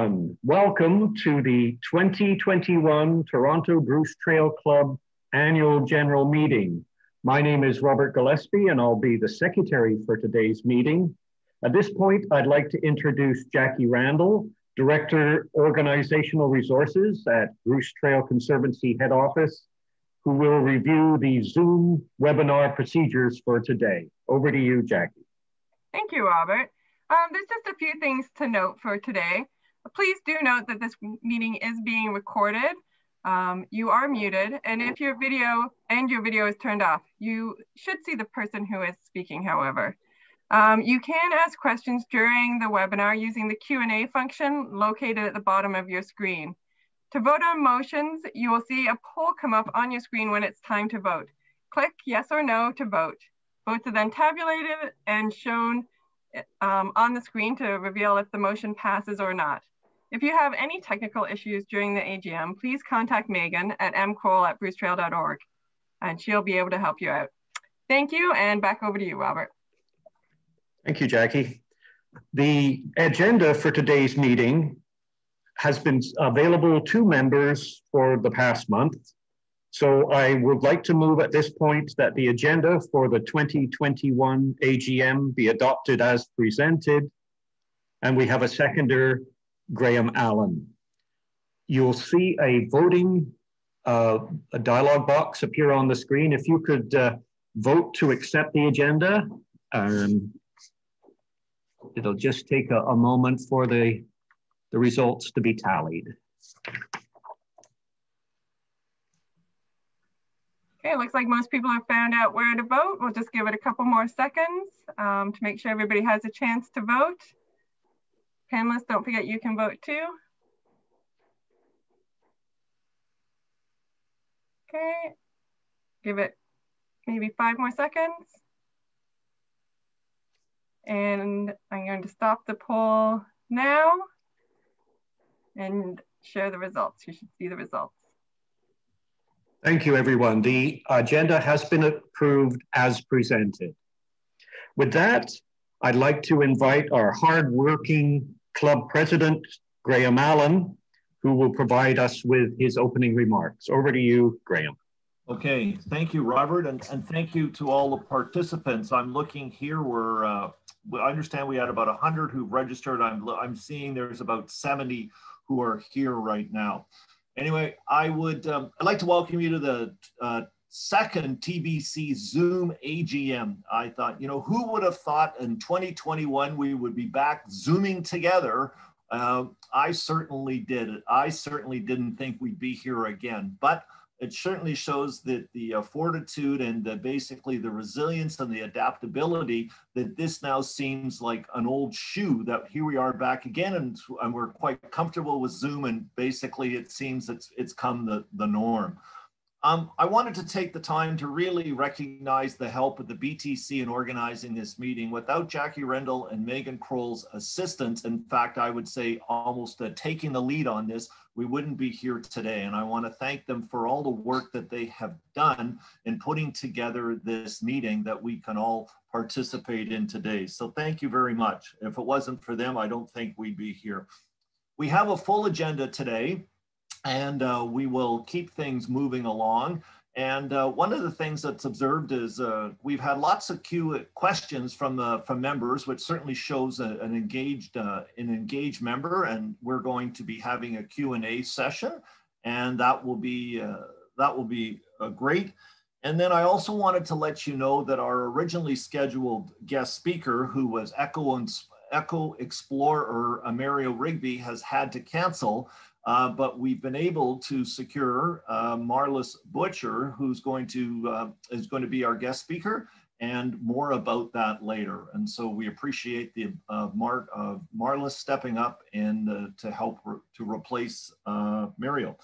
everyone. Welcome to the 2021 Toronto Bruce Trail Club Annual General Meeting. My name is Robert Gillespie and I'll be the secretary for today's meeting. At this point, I'd like to introduce Jackie Randall, Director, Organizational Resources at Bruce Trail Conservancy Head Office, who will review the Zoom webinar procedures for today. Over to you, Jackie. Thank you, Robert. There's just a few things to note for today. Please do note that this meeting is being recorded. You are muted, and if your video is turned off, you should see the person who is speaking, however. You can ask questions during the webinar using the Q&A function located at the bottom of your screen. To vote on motions, you will see a poll come up on your screen when it's time to vote. Click yes or no to vote. Votes are then tabulated and shown on the screen to reveal if the motion passes or not. If you have any technical issues during the AGM, please contact Megan at mcroll@brucetrail.org and she'll be able to help you out. Thank you, and back over to you, Robert. Thank you, Jackie. The agenda for today's meeting has been available to members for the past month. So I would like to move at this point that the agenda for the 2021 AGM be adopted as presented. And we have a seconder, Graham Allen. You'll see a voting a dialog box appear on the screen. If you could vote to accept the agenda, it'll just take a moment for the results to be tallied. Okay, it looks like most people have found out where to vote. We'll just give it a couple more seconds to make sure everybody has a chance to vote. Panelists, don't forget you can vote too. Okay, give it maybe 5 more seconds. And I'm going to stop the poll now and share the results. You should see the results. Thank you, everyone. The agenda has been approved as presented. With that, I'd like to invite our hardworking club president, Graham Allen, who will provide us with his opening remarks. Over to you, Graham. Okay, thank you, Robert, and thank you to all the participants. I'm looking here, I understand we had about 100 who registered. I'm seeing there's about 70 who are here right now. Anyway, I'd like to welcome you to the second TBC Zoom AGM. I thought, who would have thought in 2021 we would be back Zooming together? I certainly did. I certainly didn't think we'd be here again, but it certainly shows that the fortitude and basically the resilience and the adaptability that this now seems like an old shoe, that here we are back again and we're quite comfortable with Zoom, and basically it seems it's come the norm. I wanted to take the time to really recognize the help of the BTC in organizing this meeting. Without Jackie Rendell and Megan Kroll's assistance, in fact, I would say almost taking the lead on this, we wouldn't be here today. And I want to thank them for all the work that they have done in putting together this meeting that we can all participate in today. So thank you very much. If it wasn't for them, I don't think we'd be here. We have a full agenda today, and we will keep things moving along. And one of the things that's observed is we've had lots of questions from members, which certainly shows an engaged member. And we're going to be having a Q&A session, and that will be great. And then I also wanted to let you know that our originally scheduled guest speaker, who was Echo Explorer Mario Rigby, has had to cancel. But we've been able to secure Marlis Butcher, who's going to be our guest speaker, and more about that later. And so we appreciate the Marlis stepping up and to help to replace Mario.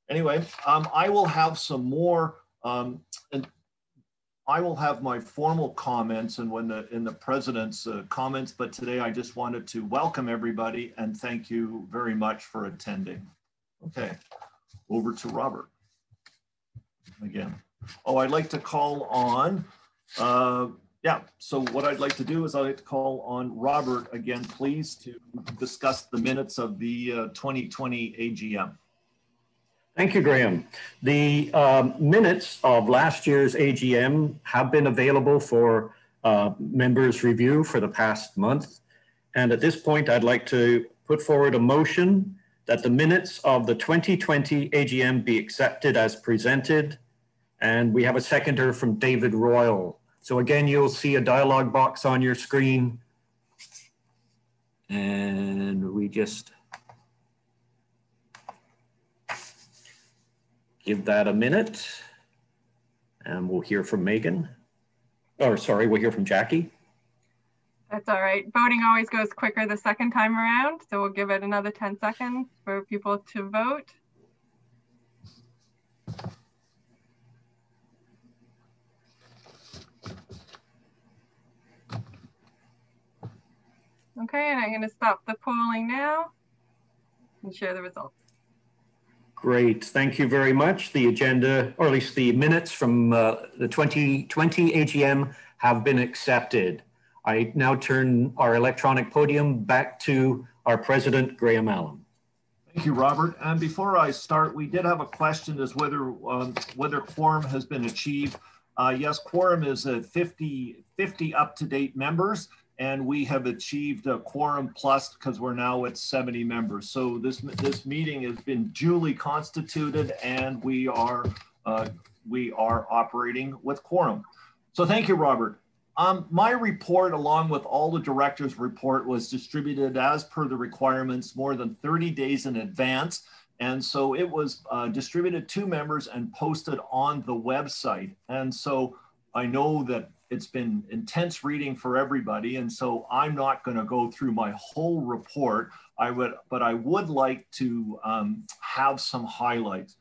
Anyway, I will have some more. I will have my formal comments and in the president's comments, but today I just wanted to welcome everybody and thank you very much for attending. Okay, over to Robert again. Oh, I'd like to call on Yeah, so what I'd like to do is I'd like to call on Robert again, please, to discuss the minutes of the 2020 AGM. Thank you, Graham. The minutes of last year's AGM have been available for members' review for the past month. And at this point, I'd like to put forward a motion that the minutes of the 2020 AGM be accepted as presented. And we have a seconder from David Royal. So again, you'll see a dialog box on your screen. And we just give that a minute. And we'll hear from Megan. Or sorry, we'll hear from Jackie. That's all right. Voting always goes quicker the second time around. So we'll give it another 10 seconds for people to vote. Okay, and I'm going to stop the polling now and share the results. Great, thank you very much. The agenda, or at least the minutes from the 2020 AGM have been accepted. I now turn our electronic podium back to our president, Graham Allen. Thank you, Robert. And before I start, we did have a question as whether quorum has been achieved. Yes, quorum is 50 up-to-date members. And we have achieved a quorum plus because we're now at 70 members. So this meeting has been duly constituted, and we are operating with quorum. So thank you, Robert. My report, along with all the directors' report, was distributed as per the requirements more than 30 days in advance. And so it was distributed to members and posted on the website. And so I know that it's been intense reading for everybody, and so I'm not going to go through my whole report. But I would like to have some highlights.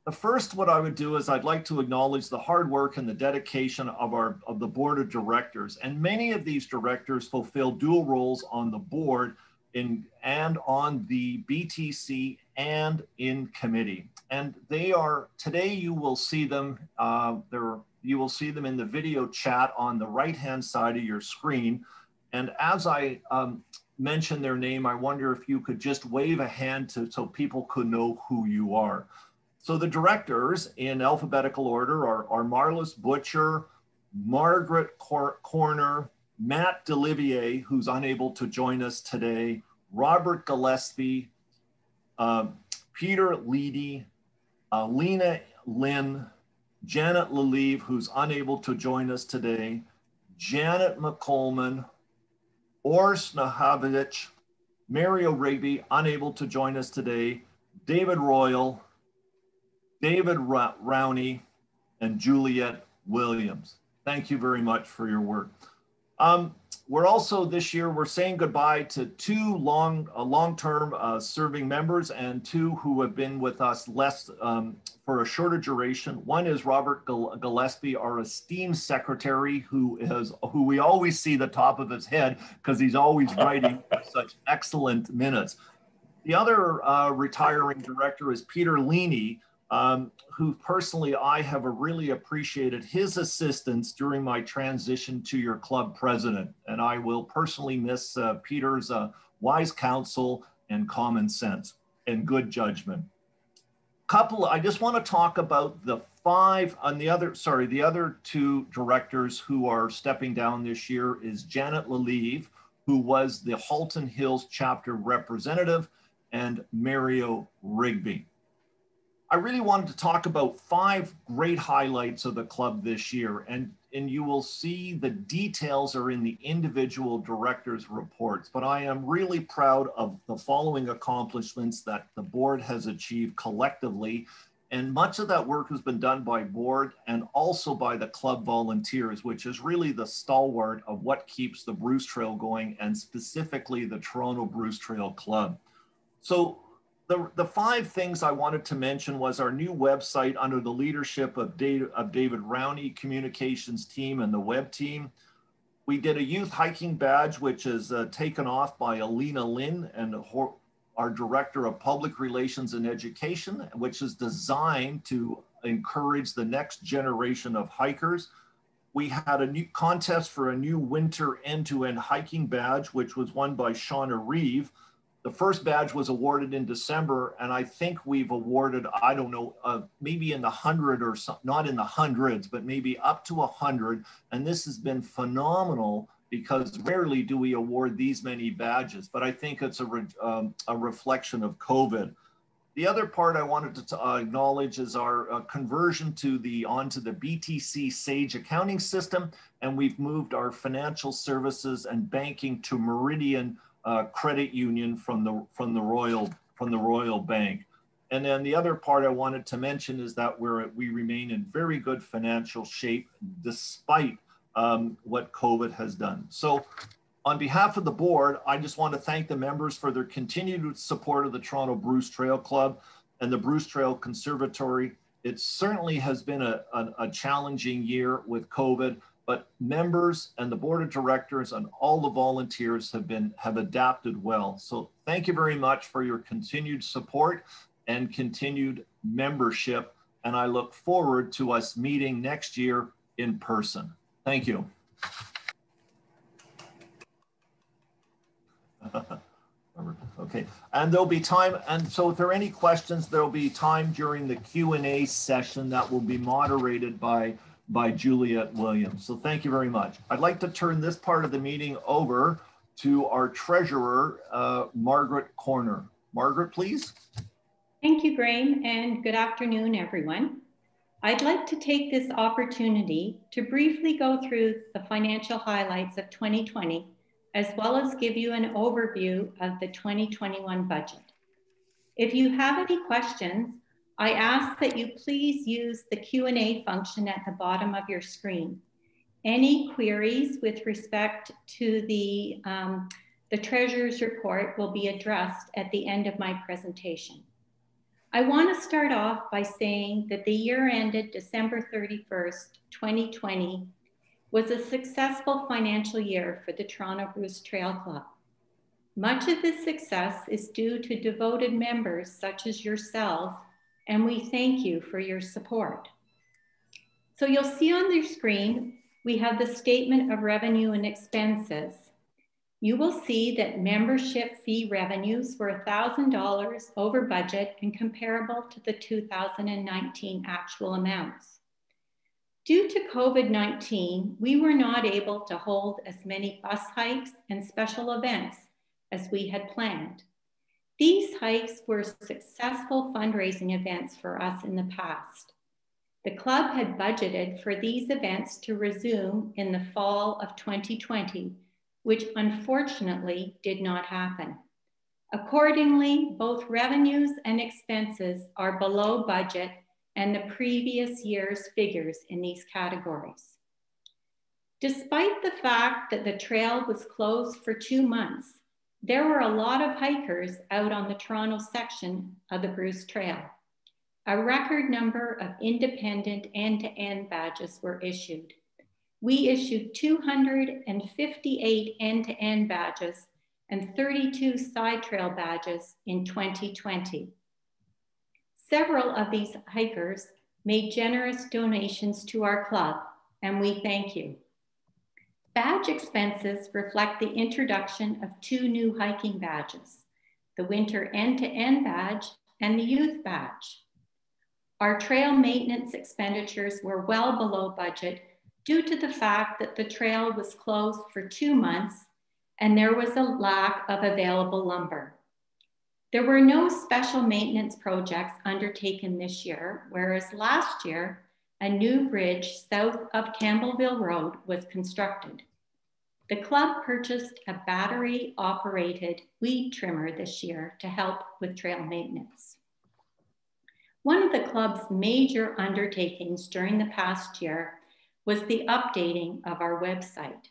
The first, what I would do is I'd like to acknowledge the hard work and the dedication of the board of directors, and many of these directors fulfill dual roles on the board and on the BTC and in committee. And they are today. You will see them. You will see them in the video chat on the right-hand side of your screen. And as I mention their name, I wonder if you could just wave a hand so people could know who you are. So the directors in alphabetical order are Marlis Butcher, Margaret Corner, Matt Delivier, who's unable to join us today, Robert Gillespie, Peter Leedy, Lena Lynn, Janet Lalieve, who's unable to join us today, Janet McColman, Ors Nahavich, Mario Rigby, unable to join us today, David Royal, David Rowney, and Juliet Williams. Thank you very much for your work. We're also this year, we're saying goodbye to two long-term serving members and two who have been with us less for a shorter duration. One is Robert Gillespie, our esteemed secretary, who we always see the top of his head because he's always writing such excellent minutes. The other retiring director is Peter Leedy, who personally I have really appreciated his assistance during my transition to your club president. And I will personally miss Peter's wise counsel and common sense and good judgment. I just want to talk about the the other two directors who are stepping down this year is Janet Lalieve, who was the Halton Hills chapter representative, and Mario Rigby. I really wanted to talk about 5 great highlights of the club this year, and you will see the details are in the individual directors' reports, but I am really proud of the following accomplishments that the board has achieved collectively, and much of that work has been done by board and also by the club volunteers, which is really the stalwart of what keeps the Bruce Trail going, and specifically the Toronto Bruce Trail Club. So the 5 things I wanted to mention was our new website under the leadership of David Rowney, communications team, and the web team. We did a youth hiking badge, which is taken off by Alina Lynn and our director of public relations and education, which is designed to encourage the next generation of hikers. We had a new contest for a new winter end-to-end hiking badge, which was won by Shauna Reeve. The first badge was awarded in December, and I think we've awarded, I don't know, maybe in the 100 or so, not in the hundreds, but maybe up to 100. And this has been phenomenal because rarely do we award these many badges, but I think it's a reflection of COVID. The other part I wanted to acknowledge is our conversion onto the BTC Sage accounting system, and we've moved our financial services and banking to Meridian Credit Union from the Royal Bank. And then the other part I wanted to mention is that we remain in very good financial shape despite what COVID has done. So on behalf of the board, I just want to thank the members for their continued support of the Toronto Bruce Trail Club and the Bruce Trail Conservatory. It certainly has been a challenging year with COVID, but members and the board of directors and all the volunteers have adapted well. So thank you very much for your continued support and continued membership. And I look forward to us meeting next year in person. Thank you. Okay, and there'll be time, and so if there are any questions, there'll be time during the Q&A session that will be moderated by Juliet Williams. So thank you very much. I'd like to turn this part of the meeting over to our treasurer, Margaret Corner. Margaret, please. Thank you, Graham, and good afternoon, everyone. I'd like to take this opportunity to briefly go through the financial highlights of 2020, as well as give you an overview of the 2021 budget. If you have any questions, I ask that you please use the Q&A function at the bottom of your screen. Any queries with respect to the Treasurer's report will be addressed at the end of my presentation. I want to start off by saying that the year ended December 31st, 2020, was a successful financial year for the Toronto Bruce Trail Club. Much of this success is due to devoted members such as yourselves, and we thank you for your support. So you'll see on your screen, we have the statement of revenue and expenses. You will see that membership fee revenues were $1,000 over budget and comparable to the 2019 actual amounts. Due to COVID-19, we were not able to hold as many bus hikes and special events as we had planned. These hikes were successful fundraising events for us in the past. The club had budgeted for these events to resume in the fall of 2020, which unfortunately did not happen. Accordingly, both revenues and expenses are below budget and the previous year's figures in these categories. Despite the fact that the trail was closed for 2 months, there were a lot of hikers out on the Toronto section of the Bruce Trail. A record number of independent end-to-end badges were issued. We issued 258 end-to-end badges and 32 side trail badges in 2020. Several of these hikers made generous donations to our club, and we thank you. Badge expenses reflect the introduction of 2 new hiking badges, the winter end-to-end badge and the youth badge. Our trail maintenance expenditures were well below budget due to the fact that the trail was closed for 2 months and there was a lack of available lumber. There were no special maintenance projects undertaken this year, whereas last year, a new bridge south of Campbellville Road was constructed. The club purchased a battery-operated weed trimmer this year to help with trail maintenance. One of the club's major undertakings during the past year was the updating of our website.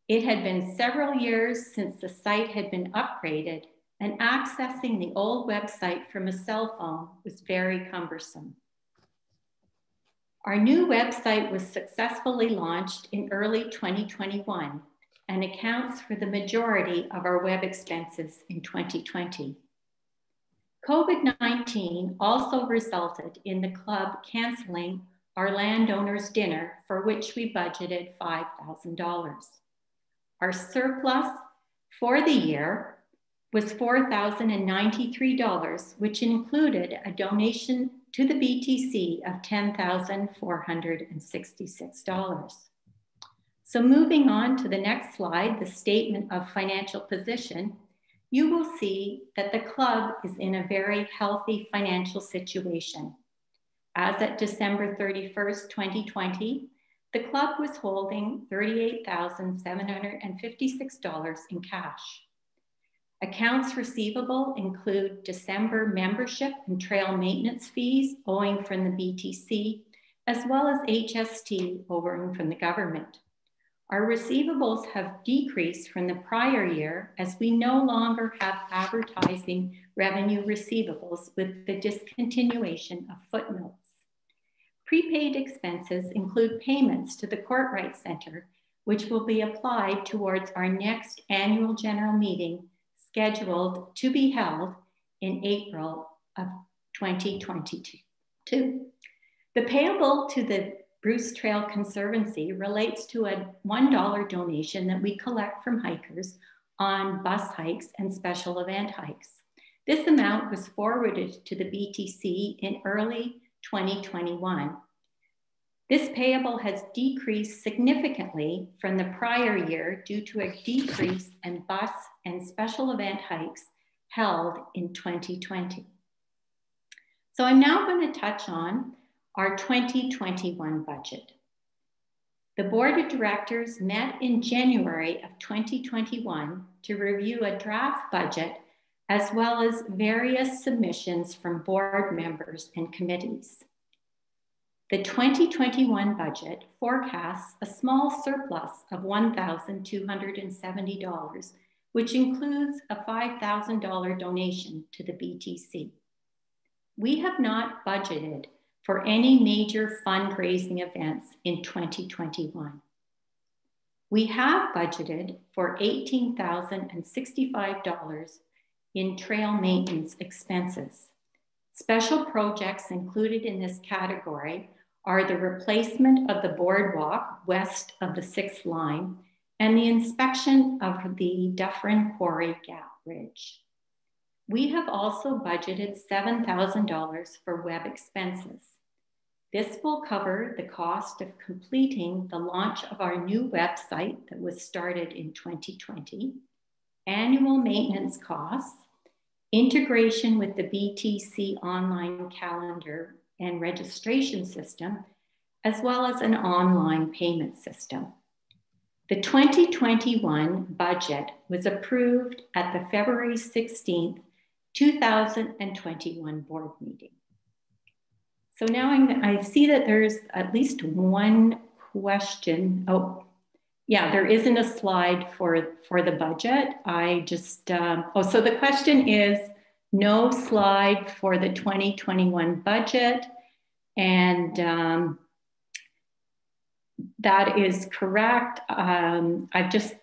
It had been several years since the site had been upgraded, and accessing the old website from a cell phone was very cumbersome. Our new website was successfully launched in early 2021 and accounts for the majority of our web expenses in 2020. COVID-19 also resulted in the club canceling our landowners' dinner, for which we budgeted $5,000. Our surplus for the year was $4,093, which included a donation to the BTC of $10,466. So moving on to the next slide, the statement of financial position, you will see that the club is in a very healthy financial situation. As at December 31st, 2020, the club was holding $38,756 in cash. Accounts receivable include December membership and trail maintenance fees owing from the BTC, as well as HST owing from the government. Our receivables have decreased from the prior year as we no longer have advertising revenue receivables with the discontinuation of footnotes. Prepaid expenses include payments to the Courtright Center, which will be applied towards our next annual general meeting scheduled to be held in April of 2022. The payable to the Bruce Trail Conservancy relates to a $1 donation that we collect from hikers on bus hikes and special event hikes. This amount was forwarded to the BTC in early 2021. This payable has decreased significantly from the prior year due to a decrease in bus and special event hikes held in 2020. So I'm now going to touch on our 2021 budget. The board of directors met in January of 2021 to review a draft budget as well as various submissions from board members and committees. The 2021 budget forecasts a small surplus of $1,270, which includes a $5,000 donation to the BTC. We have not budgeted for any major fundraising events in 2021. We have budgeted for $18,065 in trail maintenance expenses. Special projects included in this category are the replacement of the boardwalk west of the 6th line and the inspection of the Dufferin Quarry Gap Bridge. We have also budgeted $7,000 for web expenses. This will cover the cost of completing the launch of our new website that was started in 2020, annual maintenance costs, integration with the BTC online calendar and registration system, as well as an online payment system. The 2021 budget was approved at the February 16th, 2021 board meeting. So now I see that there's at least one question. Oh, yeah, there isn't a slide for the budget. I just, so the question is no slide for the 2021 budget. And that is correct. I've just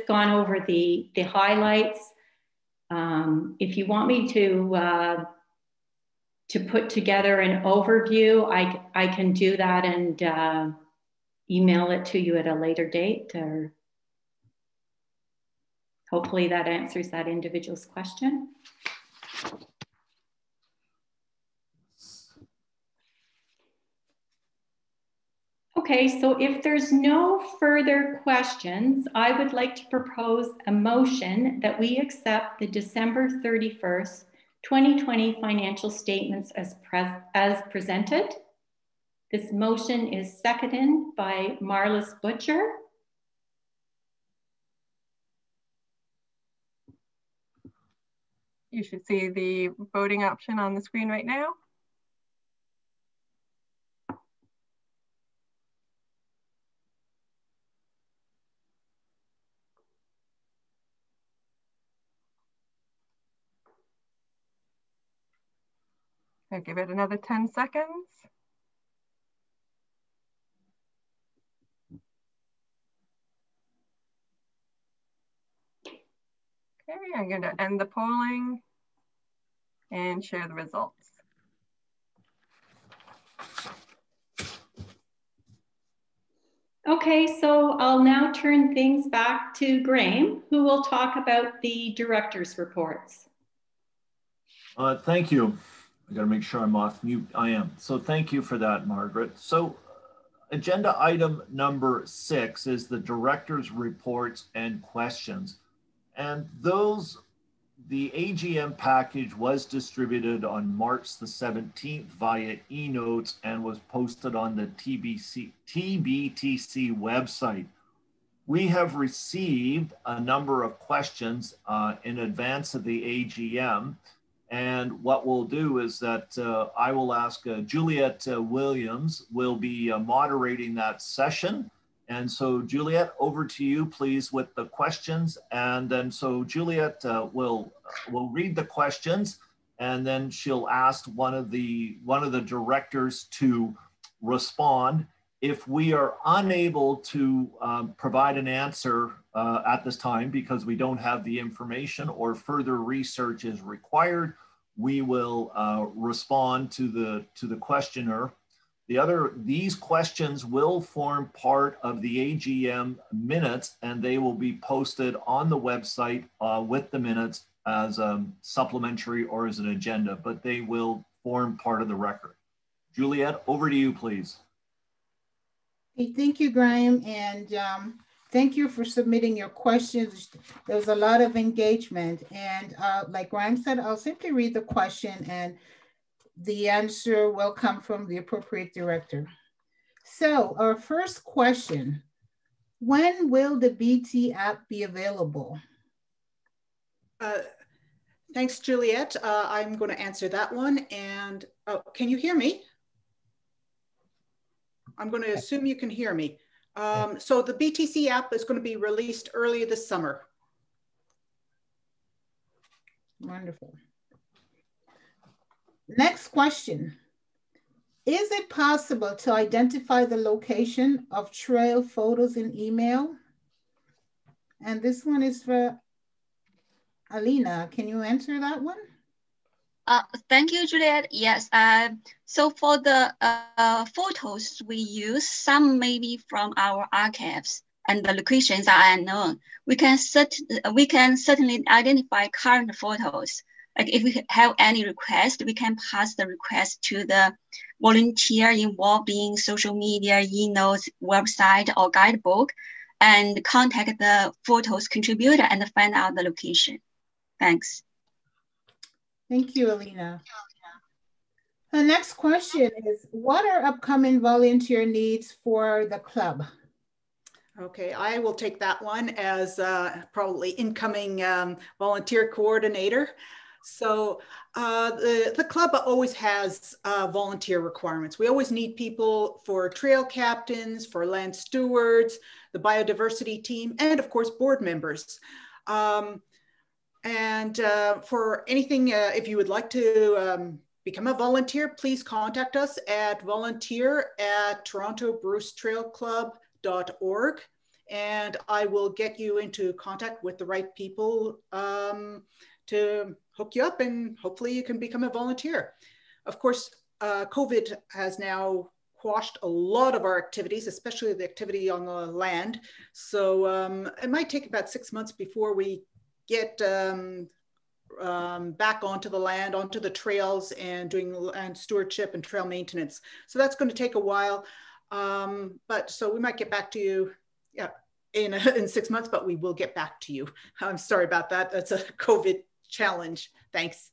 gone over the highlights. If you want me to put together an overview, I can do that and email it to you at a later date, or hopefully that answers that individual's question. Okay, so if there's no further questions, I would like to propose a motion that we accept the December 31st, 2020 financial statements as presented. This motion is seconded by Marlis Butcher. You should see the voting option on the screen right now. I'll give it another 10 seconds. Okay, I'm going to end the polling and share the results. Okay, so I'll now turn things back to Graham, who will talk about the director's reports. Thank you. I got to make sure I'm off mute. I am. So thank you for that, Margaret. So agenda item number 6 is the director's reports and questions. And the AGM package was distributed on March the 17th via e-notes and was posted on the Tbtc website. We have received a number of questions in advance of the AGM. And what we'll do is that I will ask Juliet Williams will be moderating that session. And so Juliet, over to you, please, with the questions. And then so Juliet will read the questions, and then she'll ask one of the directors to respond. If we are unable to provide an answer at this time because we don't have the information or further research is required, we will respond to the questioner. These questions will form part of the AGM minutes, and they will be posted on the website with the minutes as supplementary or as an agenda, but they will form part of the record. Juliet, over to you, please. Hey, thank you, Graham, and thank you for submitting your questions. There was a lot of engagement, and like Graham said, I'll simply read the question and the answer will come from the appropriate director. So our first question, when will the BT app be available? Thanks, Juliet. I'm going to answer that one. And can you hear me? I'm going to assume you can hear me. So the BTC app is going to be released early this summer. Wonderful. Next question. Is it possible to identify the location of trail photos in email? And this one is for Alina. Can you answer that one? Thank you, Juliet. Yes. So for the photos we use, some maybe from our archives and the locations are unknown. We can certainly identify current photos. Like if we have any request, we can pass the request to the volunteer involved in social media, e-notes, website, or guidebook, and contact the photos contributor and find out the location. Thanks. Thank you, Alina. The next question is, what are upcoming volunteer needs for the club? Okay, I will take that one as probably incoming volunteer coordinator. So the club always has volunteer requirements. We always need people for trail captains, for land stewards, the biodiversity team, and of course, board members. For anything, if you would like to become a volunteer, please contact us at volunteer@torontobrucetrailclub.org, and I will get you into contact with the right people to hook you up, and hopefully you can become a volunteer. Of course, COVID has now quashed a lot of our activities, especially the activity on the land. So it might take about 6 months before we get back onto the land, onto the trails, and doing land stewardship and trail maintenance. So that's going to take a while. But so we might get back to you in 6 months, but we will get back to you. I'm sorry about that. That's a COVID challenge. Thanks.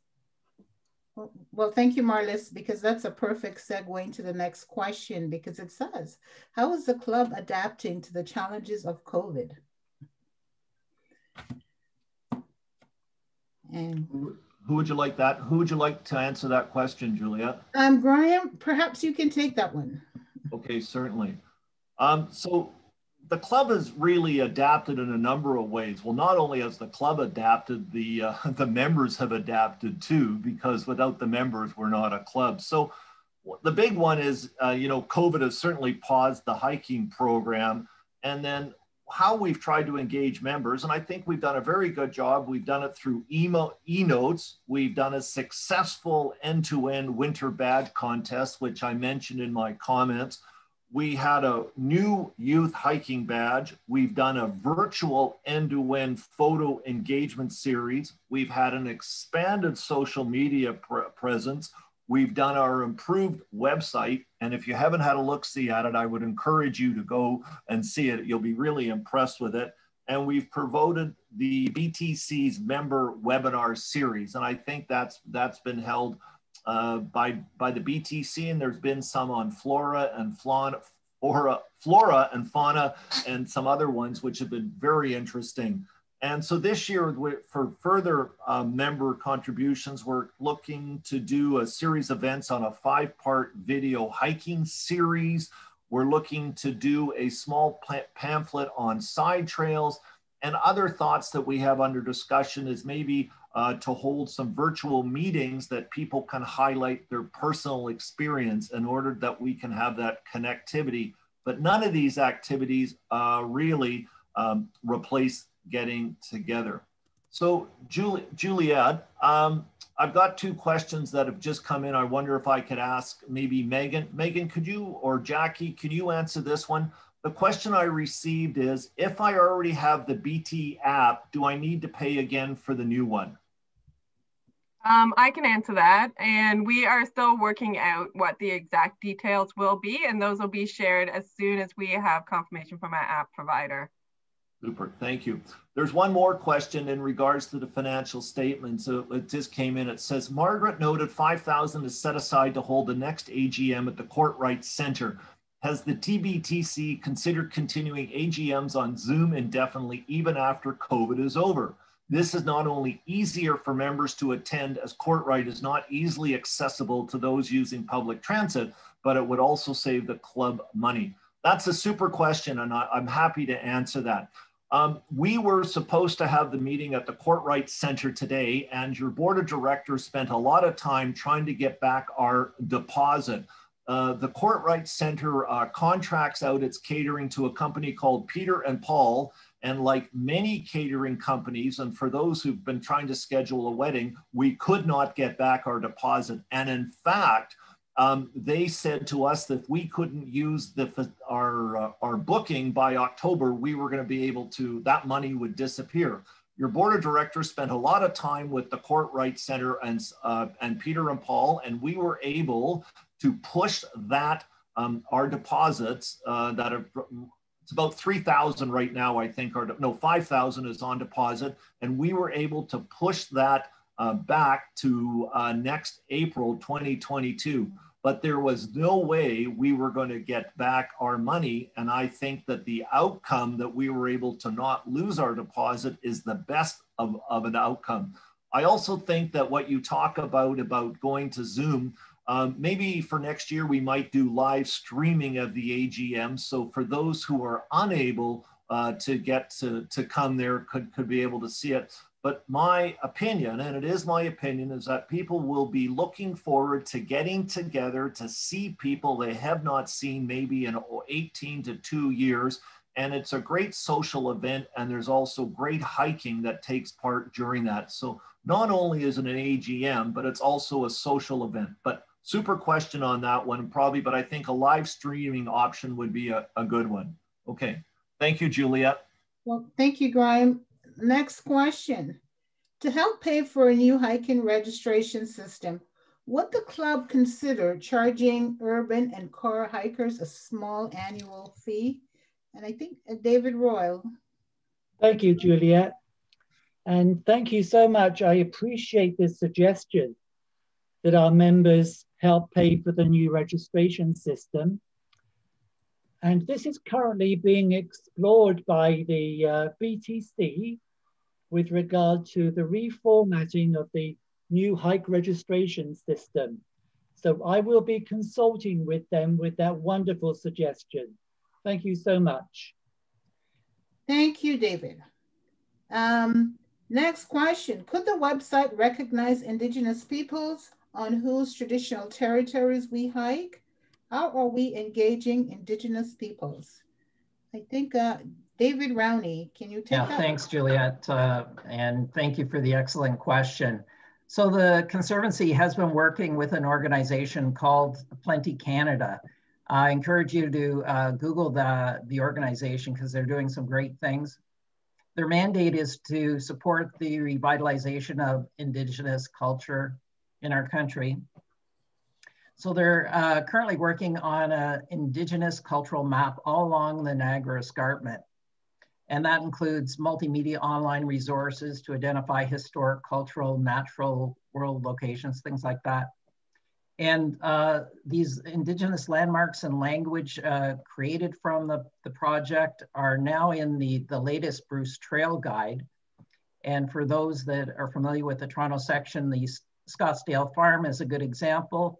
Well, thank you, Marlis, because that's a perfect segue into the next question, because it says, how is the club adapting to the challenges of COVID? And who would you like that? Who would you like to answer that question, Juliet? Graham, perhaps you can take that one. Okay, certainly. So the club has really adapted in a number of ways. Well, not only has the club adapted, the members have adapted too, because without the members, we're not a club. So the big one is, COVID has certainly paused the hiking program, and then how we've tried to engage members. And I think we've done a very good job. We've done it through e-notes. We've done a successful end-to-end winter badge contest, which I mentioned in my comments. We had a new youth hiking badge. We've done a virtual end-to-end photo engagement series. We've had an expanded social media presence. We've done our improved website. And if you haven't had a look-see at it, I would encourage you to go and see it. You'll be really impressed with it. And we've promoted the BTC's member webinar series. And I think that's been held by the BTC, and there's been some on flora and fauna and some other ones which have been very interesting. And so this year, for further member contributions, we're looking to do a series of events on a 5-part video hiking series. We're looking to do a small pamphlet on side trails, and other thoughts that we have under discussion is maybe to hold some virtual meetings that people can highlight their personal experience in order that we can have that connectivity. But none of these activities really replace getting together. So Juliet, I've got 2 questions that have just come in. I wonder if I could ask maybe Megan. Megan, could you, or Jackie, can you answer this one? The question I received is, if I already have the BT app, do I need to pay again for the new one? I can answer that. And we are still working out what the exact details will be, and those will be shared as soon as we have confirmation from our app provider. Super, thank you. There's one more question in regards to the financial statements. It just came in. It says, Margaret noted 5,000 is set aside to hold the next AGM at the Courtright Center. Has the Tbtc considered continuing AGMs on Zoom indefinitely even after COVID is over? This is not only easier for members to attend, as Courtright is not easily accessible to those using public transit, but it would also save the club money. That's a super question, and I'm happy to answer that. We were supposed to have the meeting at the Courtright Center today, and your board of directors spent a lot of time trying to get back our deposit. The Courtright Center contracts out its catering to a company called Peter and Paul, and like many catering companies, and for those who've been trying to schedule a wedding, we could not get back our deposit. And in fact, they said to us that if we couldn't use our booking by October, we were going to be able to, that money would disappear. Your board of directors spent a lot of time with the Courtright Center and Peter and Paul, and we were able to push that, our deposits that are, it's about 3,000 right now, I think, or no, 5,000 is on deposit. And we were able to push that back to next April 2022. But there was no way we were going to get back our money. And I think that the outcome that we were able to not lose our deposit is the best of an outcome. I also think that what you talk about going to Zoom, maybe for next year, we might do live streaming of the AGM. So for those who are unable to get to come there, could be able to see it. But my opinion, and it is my opinion, is that people will be looking forward to getting together to see people they have not seen maybe in 18 to 2 years. And it's a great social event. And there's also great hiking that takes part during that. So not only is it an AGM, but it's also a social event. But super question on that one, probably, but I think a live streaming option would be a good one. Okay, thank you, Juliet. Well, thank you, Graham. Next question. To help pay for a new hiking registration system, would the club consider charging urban and core hikers a small annual fee? And I think David Royal. Thank you, Juliet. And thank you so much. I appreciate this suggestion that our members help pay for the new registration system. And this is currently being explored by the BTC with regard to the reformatting of the new hike registration system. So I will be consulting with them with that wonderful suggestion. Thank you so much. Thank you, David. Next question. Could the website recognize Indigenous peoples on whose traditional territories we hike? How are we engaging Indigenous peoples? I think David Rowney, can you take that? Yeah, thanks, Juliet, and thank you for the excellent question. So the Conservancy has been working with an organization called Plenty Canada. I encourage you to Google the organization because they're doing some great things. Their mandate is to support the revitalization of Indigenous culture in our country. So they're currently working on an Indigenous cultural map all along the Niagara Escarpment. And that includes multimedia online resources to identify historic, cultural, natural world locations, things like that. And these Indigenous landmarks and language created from the project are now in the latest Bruce Trail Guide. And for those that are familiar with the Toronto section, the Scottsdale Farm is a good example.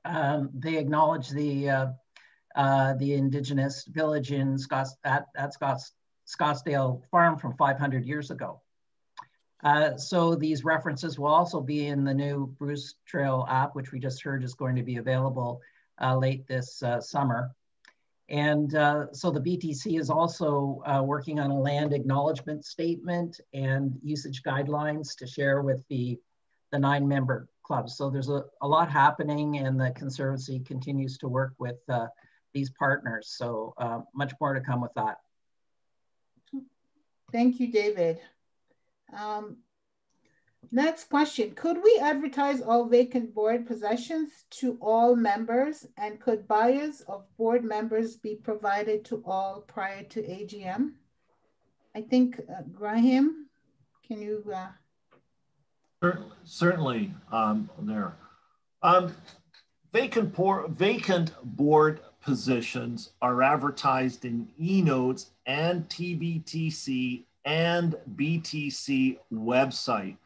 They acknowledge the Indigenous village in Scottsdale Farm from 500 years ago. So these references will also be in the new Bruce Trail app, which we just heard is going to be available late this summer. And so the BTC is also working on a land acknowledgement statement and usage guidelines to share with the 9-member clubs. So there's a lot happening, and the Conservancy continues to work with these partners. So much more to come with that. Thank you, David. Next question. Could we advertise all vacant board positions to all members, and could bios of board members be provided to all prior to AGM? I think, Graham, can you? Certainly, there. Vacant board positions are advertised in e-notes and Tbtc and BTC website.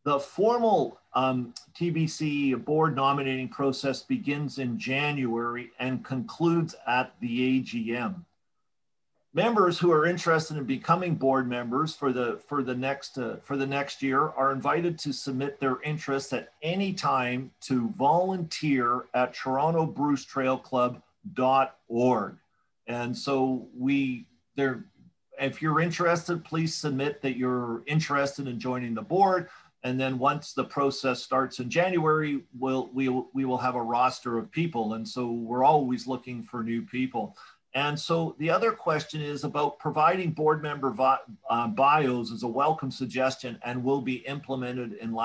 The formal TBC board nominating process begins in January and concludes at the AGM. Members who are interested in becoming board members for the next year are invited to submit their interest at any time to volunteer@torontobrucetrailclub.org. And so if you're interested, please submit that you're interested in joining the board. And then once the process starts in January, we will have a roster of people. And so we're always looking for new people. And so the other question is about providing board member bios is a welcome suggestion and will be implemented in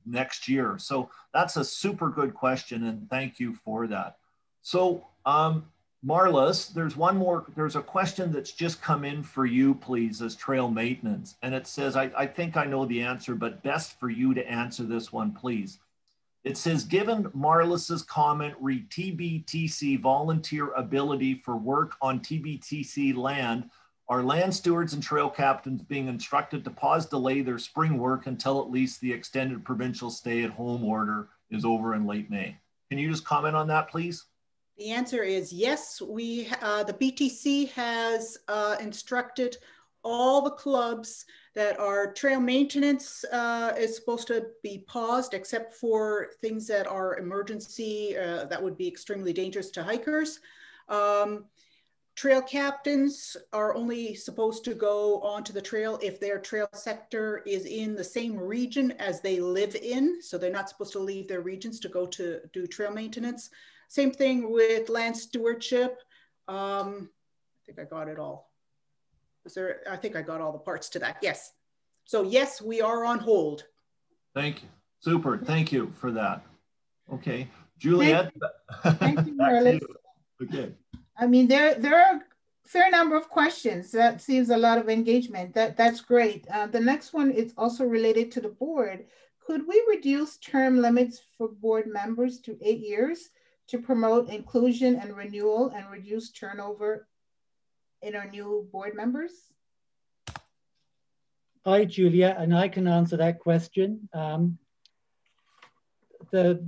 next year. So that's a super good question, and thank you for that. So Marlis, there's a question that's just come in for you, please, as trail maintenance. And it says, I think I know the answer, but best for you to answer this one, please. It says, given Marlis's comment, re TBTC volunteer ability for work on TBTC land, are land stewards and trail captains being instructed to delay their spring work until at least the extended provincial stay-at-home order is over in late May? Can you just comment on that, please? The answer is yes. The BTC has instructed all the clubs that our trail maintenance is supposed to be paused, except for things that are emergency, that would be extremely dangerous to hikers. Trail captains are only supposed to go onto the trail if their trail sector is in the same region as they live in. So they're not supposed to leave their regions to go to do trail maintenance. Same thing with land stewardship. I think I got it all. I think I got all the parts to that. Yes. So yes, we are on hold. Thank you. Super. Thank you for that. Okay. Juliet. Thank you, Marlis. Okay. I mean, there are a fair number of questions. That seems a lot of engagement. That's great. The next one is also related to the board. Could we reduce term limits for board members to 8 years to promote inclusion and renewal and reduce turnover in our new board members? Hi, Juliet, and I can answer that question. The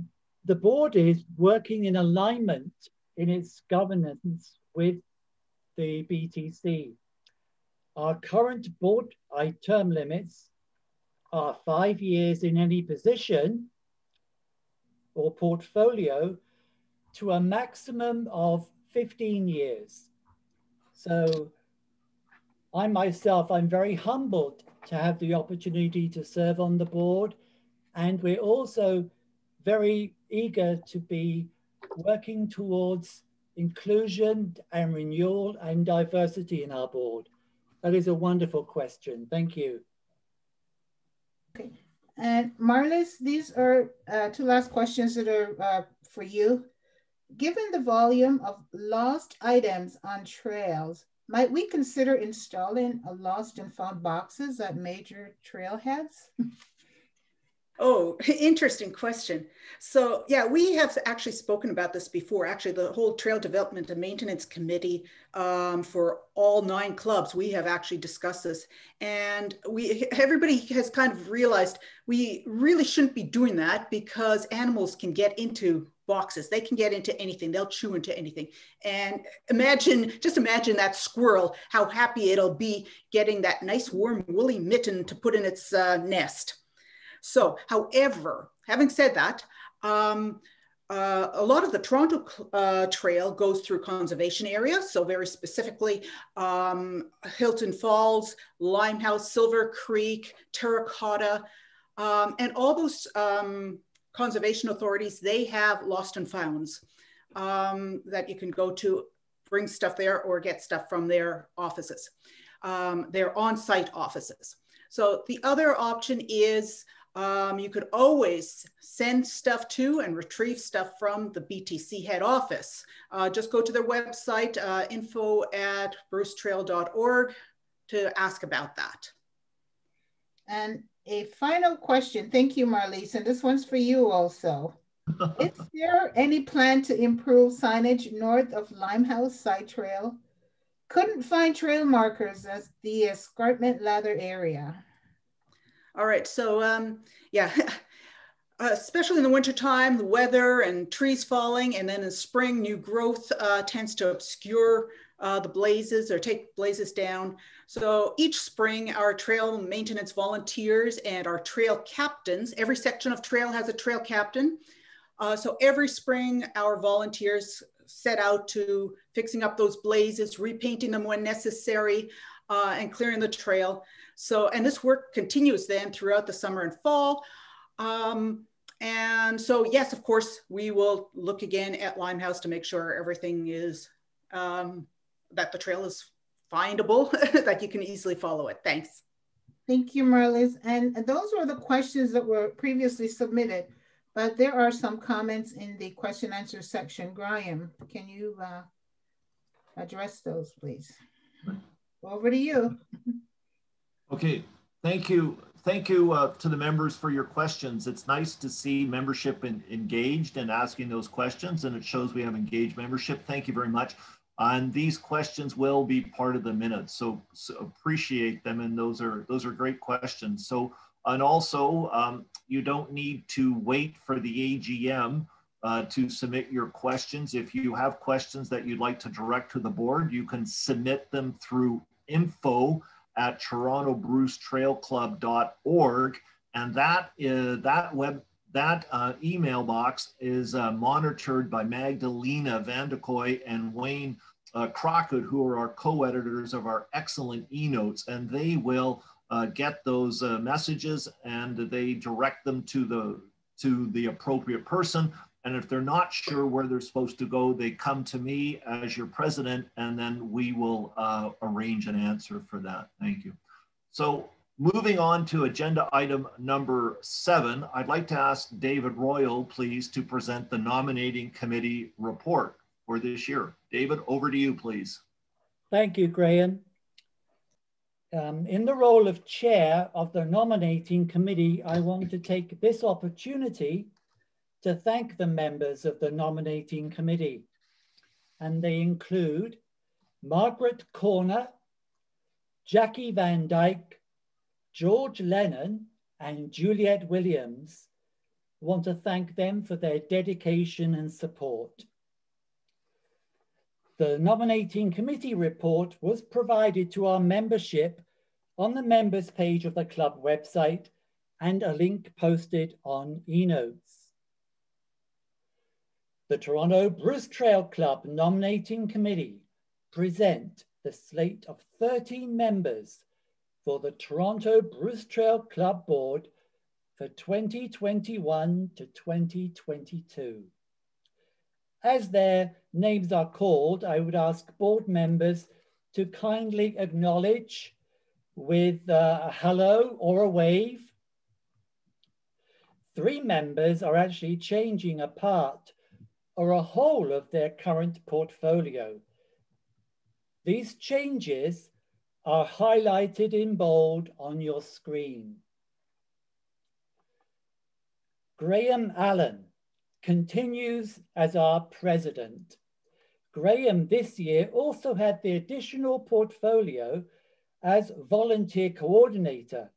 board is working in alignment in its governance with the BTC. Our current board term limits are 5 years in any position or portfolio to a maximum of 15 years. So I'm very humbled to have the opportunity to serve on the board. And we're also very eager to be working towards inclusion and renewal and diversity in our board? That is a wonderful question. Thank you. Okay. And Marlis, these are two last questions that are for you. Given the volume of lost items on trails, might we consider installing a lost and found boxes at major trailheads? Oh, interesting question. So yeah, we have actually spoken about this before. Actually, the whole Trail Development and Maintenance Committee for all 9 clubs, we have actually discussed this. And everybody has kind of realized we really shouldn't be doing that because animals can get into boxes. They can get into anything. They'll chew into anything. And just imagine that squirrel, how happy it'll be getting that nice warm woolly mitten to put in its nest. So, however, having said that, a lot of the Toronto Trail goes through conservation areas. So very specifically, Hilton Falls, Limehouse, Silver Creek, Terracotta, and all those conservation authorities, they have lost and founds that you can go to, bring stuff there or get stuff from their offices, their on-site offices. So the other option is you could always send stuff to and retrieve stuff from the BTC head office. Just go to their website, info@brucetrail.org to ask about that. And a final question. Thank you, Marlise. And this one's for you also. Is there any plan to improve signage north of Limehouse Side Trail? Couldn't find trail markers as the escarpment lather area. All right, so yeah, especially in the wintertime, the weather and trees falling, and then in spring, new growth tends to obscure the blazes or take blazes down. So each spring, our trail maintenance volunteers and our trail captains, every section of trail has a trail captain. So every spring, our volunteers set out to fixing up those blazes, repainting them when necessary, and clearing the trail. So, and this work continues then throughout the summer and fall. And so, yes, of course, we will look again at Limehouse to make sure everything is, that the trail is findable, that you can easily follow it. Thanks. Thank you, Marlies. And those were the questions that were previously submitted, but there are some comments in the question answer section. Graham, can you address those, please? Over to you. Okay, thank you. Thank you to the members for your questions. It's nice to see membership engaged and asking those questions, and it shows we have engaged membership. Thank you very much. And these questions will be part of the minutes, so appreciate them. And those are great questions. So, and also, you don't need to wait for the AGM to submit your questions. If you have questions that you'd like to direct to the board, you can submit them through info@torontobrucetrailclub.org, and that email box is monitored by Magdalena Vandekoy and Wayne Crockett, who are our co-editors of our excellent e-notes, and they will get those messages and they direct them to the appropriate person. And if they're not sure where they're supposed to go, they come to me as your president, and then we will arrange an answer for that. Thank you. So moving on to agenda item number 7, I'd like to ask David Royal, please, to present the nominating committee report for this year. David, over to you, please. Thank you, Graham. In the role of chair of the nominating committee, I want to take this opportunity to thank the members of the nominating committee. And they include Margaret Corner, Jackie Van Dyke, George Lennon, and Juliet Williams. I want to thank them for their dedication and support. The nominating committee report was provided to our membership on the members page of the club website and a link posted on eNotes. The Toronto Bruce Trail Club Nominating Committee present the slate of 13 members for the Toronto Bruce Trail Club Board for 2021 to 2022. As their names are called, I would ask board members to kindly acknowledge with a hello or a wave. 3 members are actually changing a part or a whole of their current portfolio. These changes are highlighted in bold on your screen. Graham Allen continues as our president. Graham this year also had the additional portfolio as volunteer coordinator.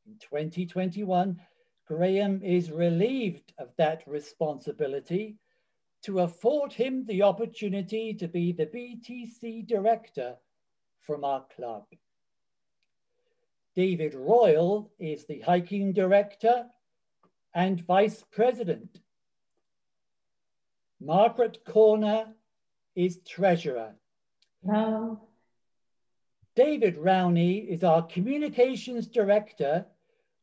In 2021, Graham is relieved of that responsibility to afford him the opportunity to be the BTC director from our club. David Royal is the hiking director and vice president. Margaret Corner is treasurer. No. David Rowney is our communications director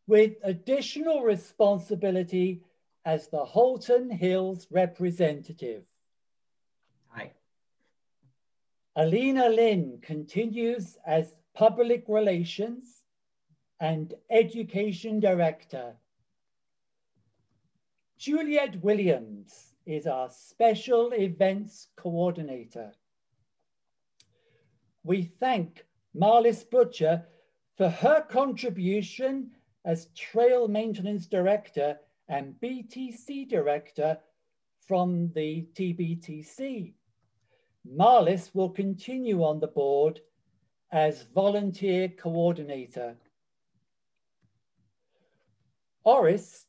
with additional responsibility as the Halton Hills representative. Hi. Alina Lin continues as public relations and education director. Juliet Williams is our special events coordinator. We thank Marlis Butcher for her contribution as trail maintenance director and BTC director from the Tbtc. Marlis will continue on the board as volunteer coordinator. Orist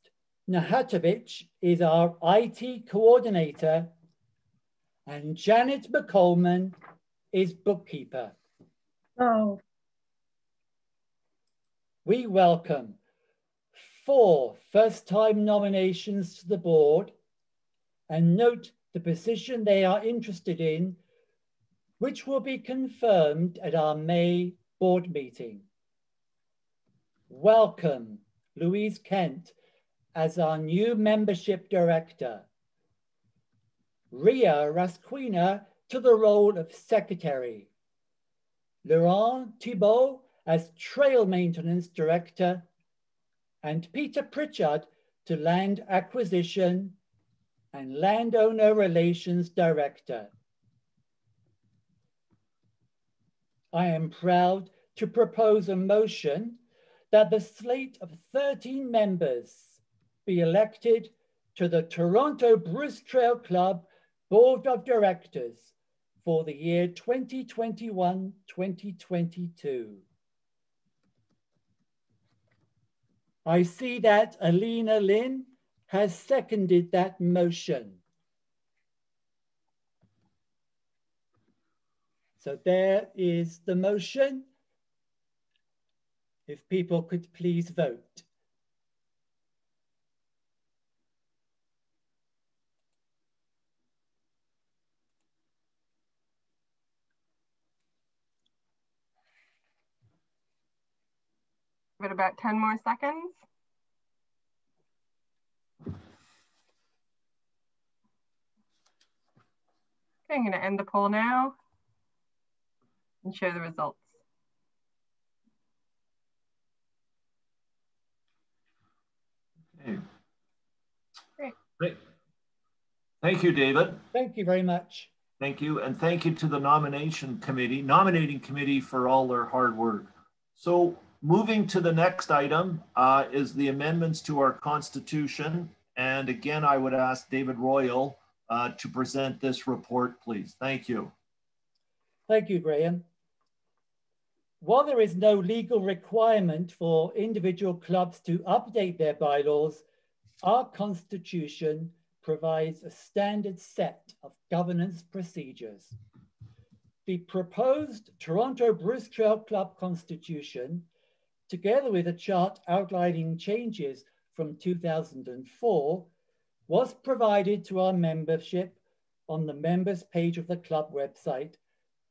Nahatovic is our IT coordinator, and Janet McColeman is bookkeeper. Oh. We welcome 4 first-time nominations to the board and note the position they are interested in, which will be confirmed at our May board meeting. Welcome Louise Kent as our new membership director. Ria Rasquina to the role of secretary. Laurent Thibault as trail maintenance director, and Peter Pritchard to land acquisition and landowner relations director. I am proud to propose a motion that the slate of 13 members be elected to the Toronto Bruce Trail Club Board of Directors for the year 2021-2022. I see that Alina Lin has seconded that motion. So there is the motion. If people could please vote. Give it about 10 more seconds. Okay, I'm going to end the poll now and share the results. Okay. Great. Thank you, David. Thank you very much. Thank you. And thank you to the nominating committee for all their hard work. So moving to the next item is the amendments to our Constitution. And again, I would ask David Royal to present this report, please. Thank you. Thank you, Graham. While there is no legal requirement for individual clubs to update their bylaws, our Constitution provides a standard set of governance procedures. The proposed Toronto Bruce Trail Club Constitution, together with a chart outlining changes from 2004, was provided to our membership on the members page of the club website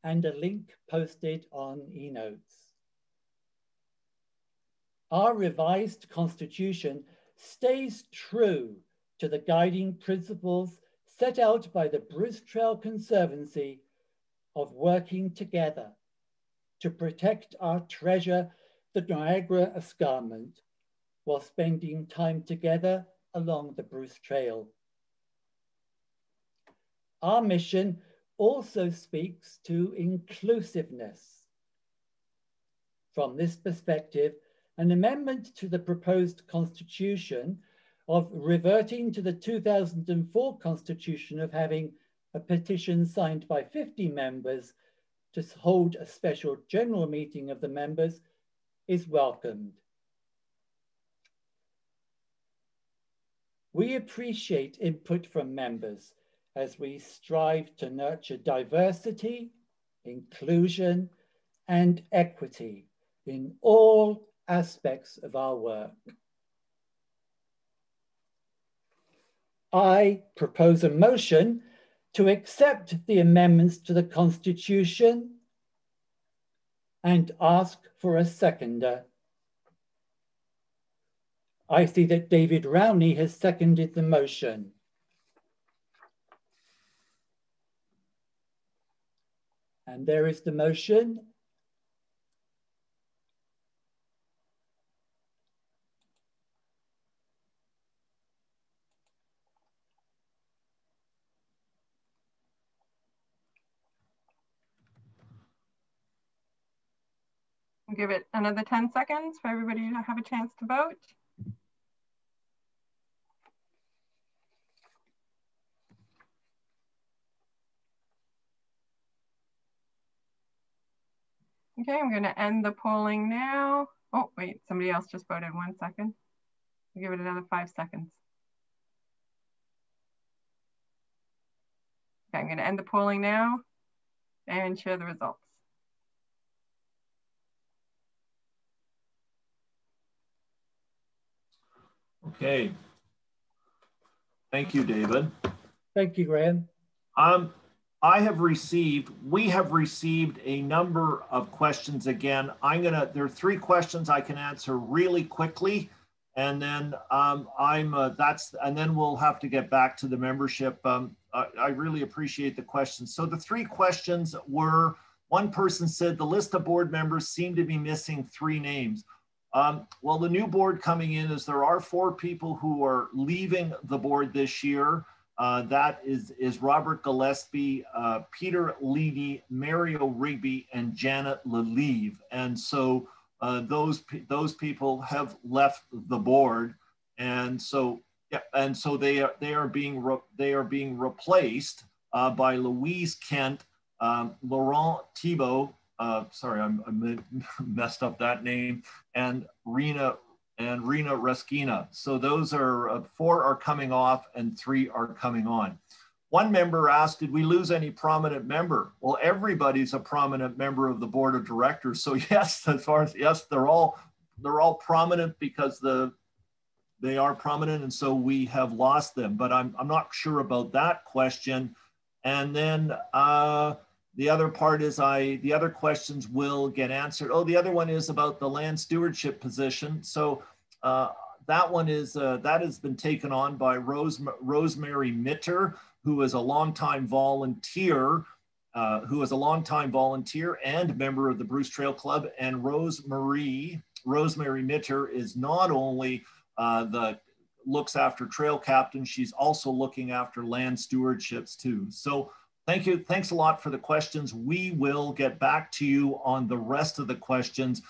and a link posted on eNotes. Our revised Constitution stays true to the guiding principles set out by the Bruce Trail Conservancy of working together to protect our treasure, the Niagara Escarpment, while spending time together along the Bruce Trail. Our mission also speaks to inclusiveness. From this perspective, an amendment to the proposed constitution of reverting to the 2004 constitution of having a petition signed by 50 members to hold a special general meeting of the members is welcomed. We appreciate input from members as we strive to nurture diversity, inclusion, and equity in all aspects of our work. I propose a motion to accept the amendments to the Constitution and ask for a seconder. I see that David Rowney has seconded the motion. And there is the motion. We'll give it another 10 seconds for everybody to have a chance to vote. Okay, I'm going to end the polling now. Oh, wait, somebody else just voted. 1 second. I'll give it another 5 seconds. Okay, I'm going to end the polling now and share the results. Okay. Thank you, David. Thank you, Graham. We have received a number of questions again. There are 3 questions I can answer really quickly, and then and then we'll have to get back to the membership. I really appreciate the questions. So the 3 questions were, one person said the list of board members seem to be missing 3 names. Well, the new board coming in is there are 4 people who are leaving the board this year. That is Robert Gillespie, Peter Leedy, Mario Rigby, and Janet Lelieve. And so those people have left the board, and so yeah, and so they are being replaced by Louise Kent, Laurent Thibault. Sorry, I messed up that name, and Rena Reskina. So those are 4 are coming off and 3 are coming on. One member asked, did we lose any prominent member? Well, everybody's a prominent member of the board of directors. So yes, as far as yes, they're all prominent because they are prominent, and so we have lost them. But I'm not sure about that question. And then the other part is the other questions will get answered. Oh, the other one is about the land stewardship position. So that one is, that has been taken on by Rosemary Mitter, who is a longtime volunteer, and member of the Bruce Trail Club. And Rosemary Mitter is not only looks after trail captain, she's also looking after land stewardships too. So thank you. Thanks a lot for the questions. We will get back to you on the rest of the questions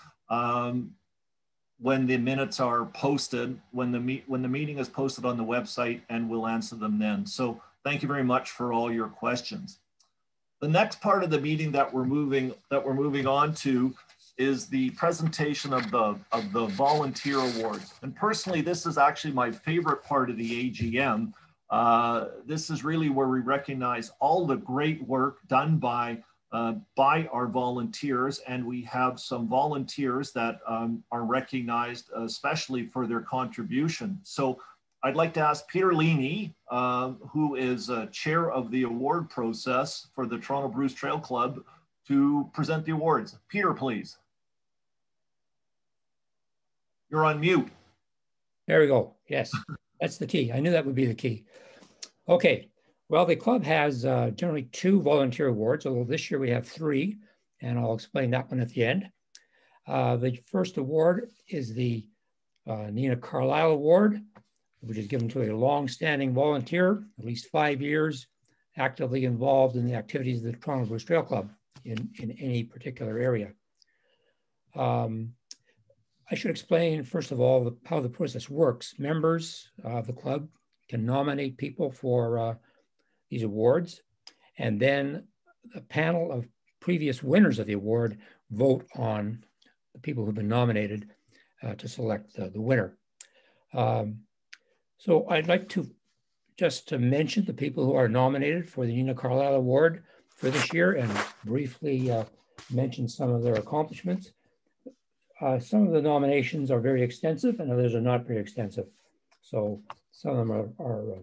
when the minutes are posted, when the meeting is posted on the website, and we'll answer them then. So thank you very much for all your questions. The next part of the meeting that we're moving on to is the presentation of the volunteer awards. And personally, this is actually my favorite part of the AGM. This is really where we recognize all the great work done by our volunteers, and we have some volunteers that are recognized especially for their contribution. So I'd like to ask Peter Leedy, who is chair of the award process for the Toronto Bruce Trail Club, to present the awards. Peter, please. You're on mute. There we go. Yes, that's the key. I knew that would be the key. Okay. Well, the club has generally 2 volunteer awards, although this year we have 3, and I'll explain that one at the end. The first award is the Nina Carlisle Award, which is given to a long-standing volunteer, at least 5 years, actively involved in the activities of the Toronto Bruce Trail Club in any particular area. I should explain, first of all, how the process works. Members of the club can nominate people for these awards, and then a panel of previous winners of the award vote on the people who've been nominated to select the winner. So I'd like to just mention the people who are nominated for the Nina Carlisle Award for this year and briefly mention some of their accomplishments. Some of the nominations are very extensive and others are not very extensive. So some of them are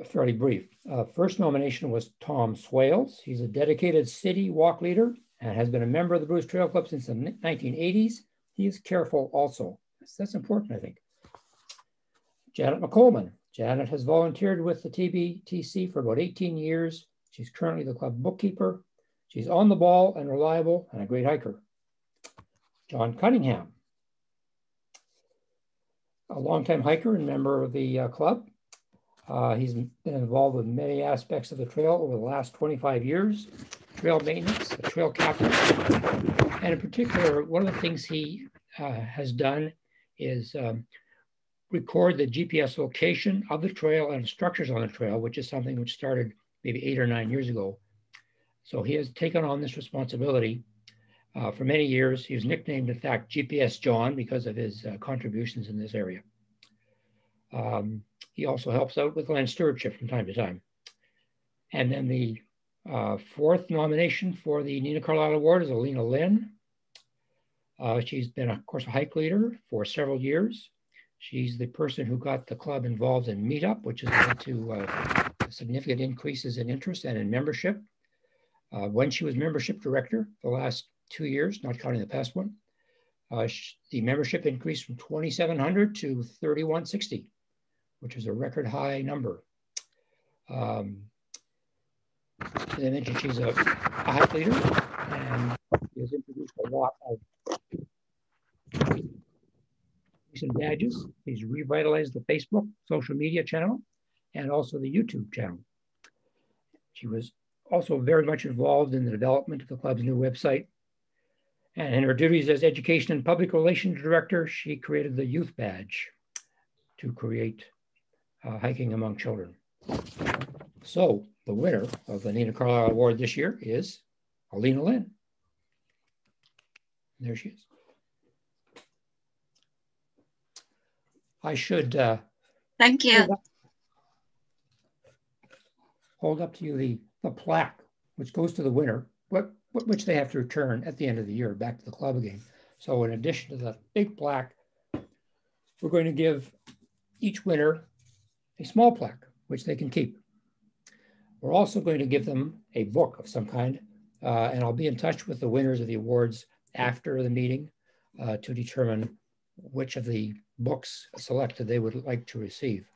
fairly brief. First nomination was Tom Swales. He's a dedicated city walk leader and has been a member of the Bruce Trail Club since the 1980s. He is careful also. That's important, I think. Janet McColman. Janet has volunteered with the Tbtc for about 18 years. She's currently the club bookkeeper. She's on the ball and reliable and a great hiker. John Cunningham, a longtime hiker and member of the club. He's been involved with many aspects of the trail over the last 25 years, trail maintenance, a trail captain. And in particular, one of the things he has done is record the GPS location of the trail and structures on the trail, which is something which started maybe 8 or 9 years ago. So he has taken on this responsibility for many years. He was nicknamed, in fact, GPS John because of his contributions in this area. He also helps out with land stewardship from time to time. And then the fourth nomination for the Nina Carlisle Award is Alina Lynn. She's been, of course, a hike leader for several years. She's the person who got the club involved in Meetup, which has led to significant increases in interest and in membership. When she was membership director the last 2 years, not counting the past one, the membership increased from 2,700 to 3,160, which is a record high number. As I mentioned, she's a hike leader and she has introduced a lot of recent badges. She's revitalized the Facebook social media channel and also the YouTube channel. She was also very much involved in the development of the club's new website. And in her duties as Education and Public Relations Director, she created the Youth Badge to create hiking among children. So the winner of the Nina Carlisle Award this year is Alina Lynn. There she is. I should thank you. Hold up to you the plaque, which goes to the winner, which they have to return at the end of the year back to the club again. So in addition to the big plaque, we're going to give each winner a small plaque, which they can keep. We're also going to give them a book of some kind, and I'll be in touch with the winners of the awards after the meeting to determine which of the books selected they would like to receive.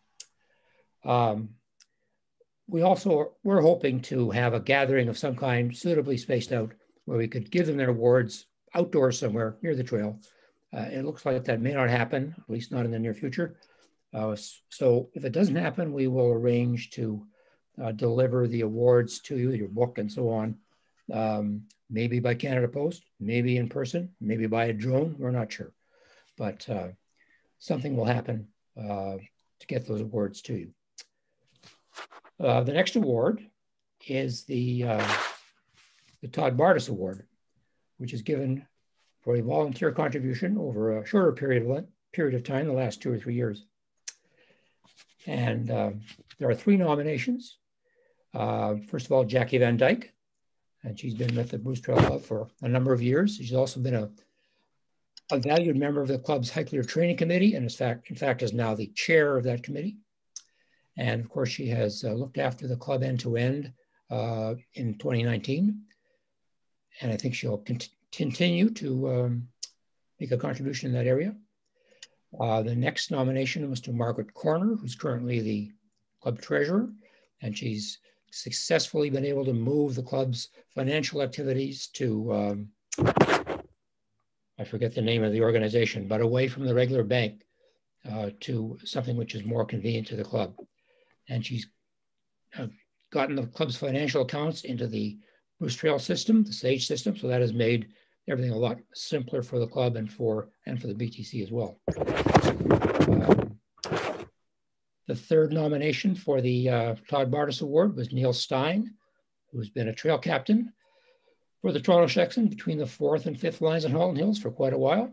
We're hoping to have a gathering of some kind, suitably spaced out, where we could give them their awards outdoors somewhere near the trail. It looks like that may not happen, at least not in the near future. So if it doesn't happen, we will arrange to deliver the awards to you, your book and so on, maybe by Canada Post, maybe in person, maybe by a drone, we're not sure. But something will happen to get those awards to you. The next award is the Todd Bardis Award, which is given for a volunteer contribution over a shorter period of time, the last 2 or 3 years. And there are 3 nominations. First of all, Jackie Van Dyke, and she's been with the Bruce Trail Club for a number of years. She's also been a valued member of the club's hike leader training committee, and in fact is now the chair of that committee. And of course, she has looked after the club end to end in 2019. And I think she'll continue to make a contribution in that area. The next nomination was to Margaret Corner, who's currently the club treasurer. and she's successfully been able to move the club's financial activities to, I forget the name of the organization, but away from the regular bank to something which is more convenient to the club. And she's gotten the club's financial accounts into the Bruce Trail system, the SAGE system, so that has made everything a lot simpler for the club and for the BTC as well. The third nomination for the Todd Bartis Award was Neil Stein, who's been a trail captain for the Toronto section between the 4th and 5th lines in Halton Hills for quite a while.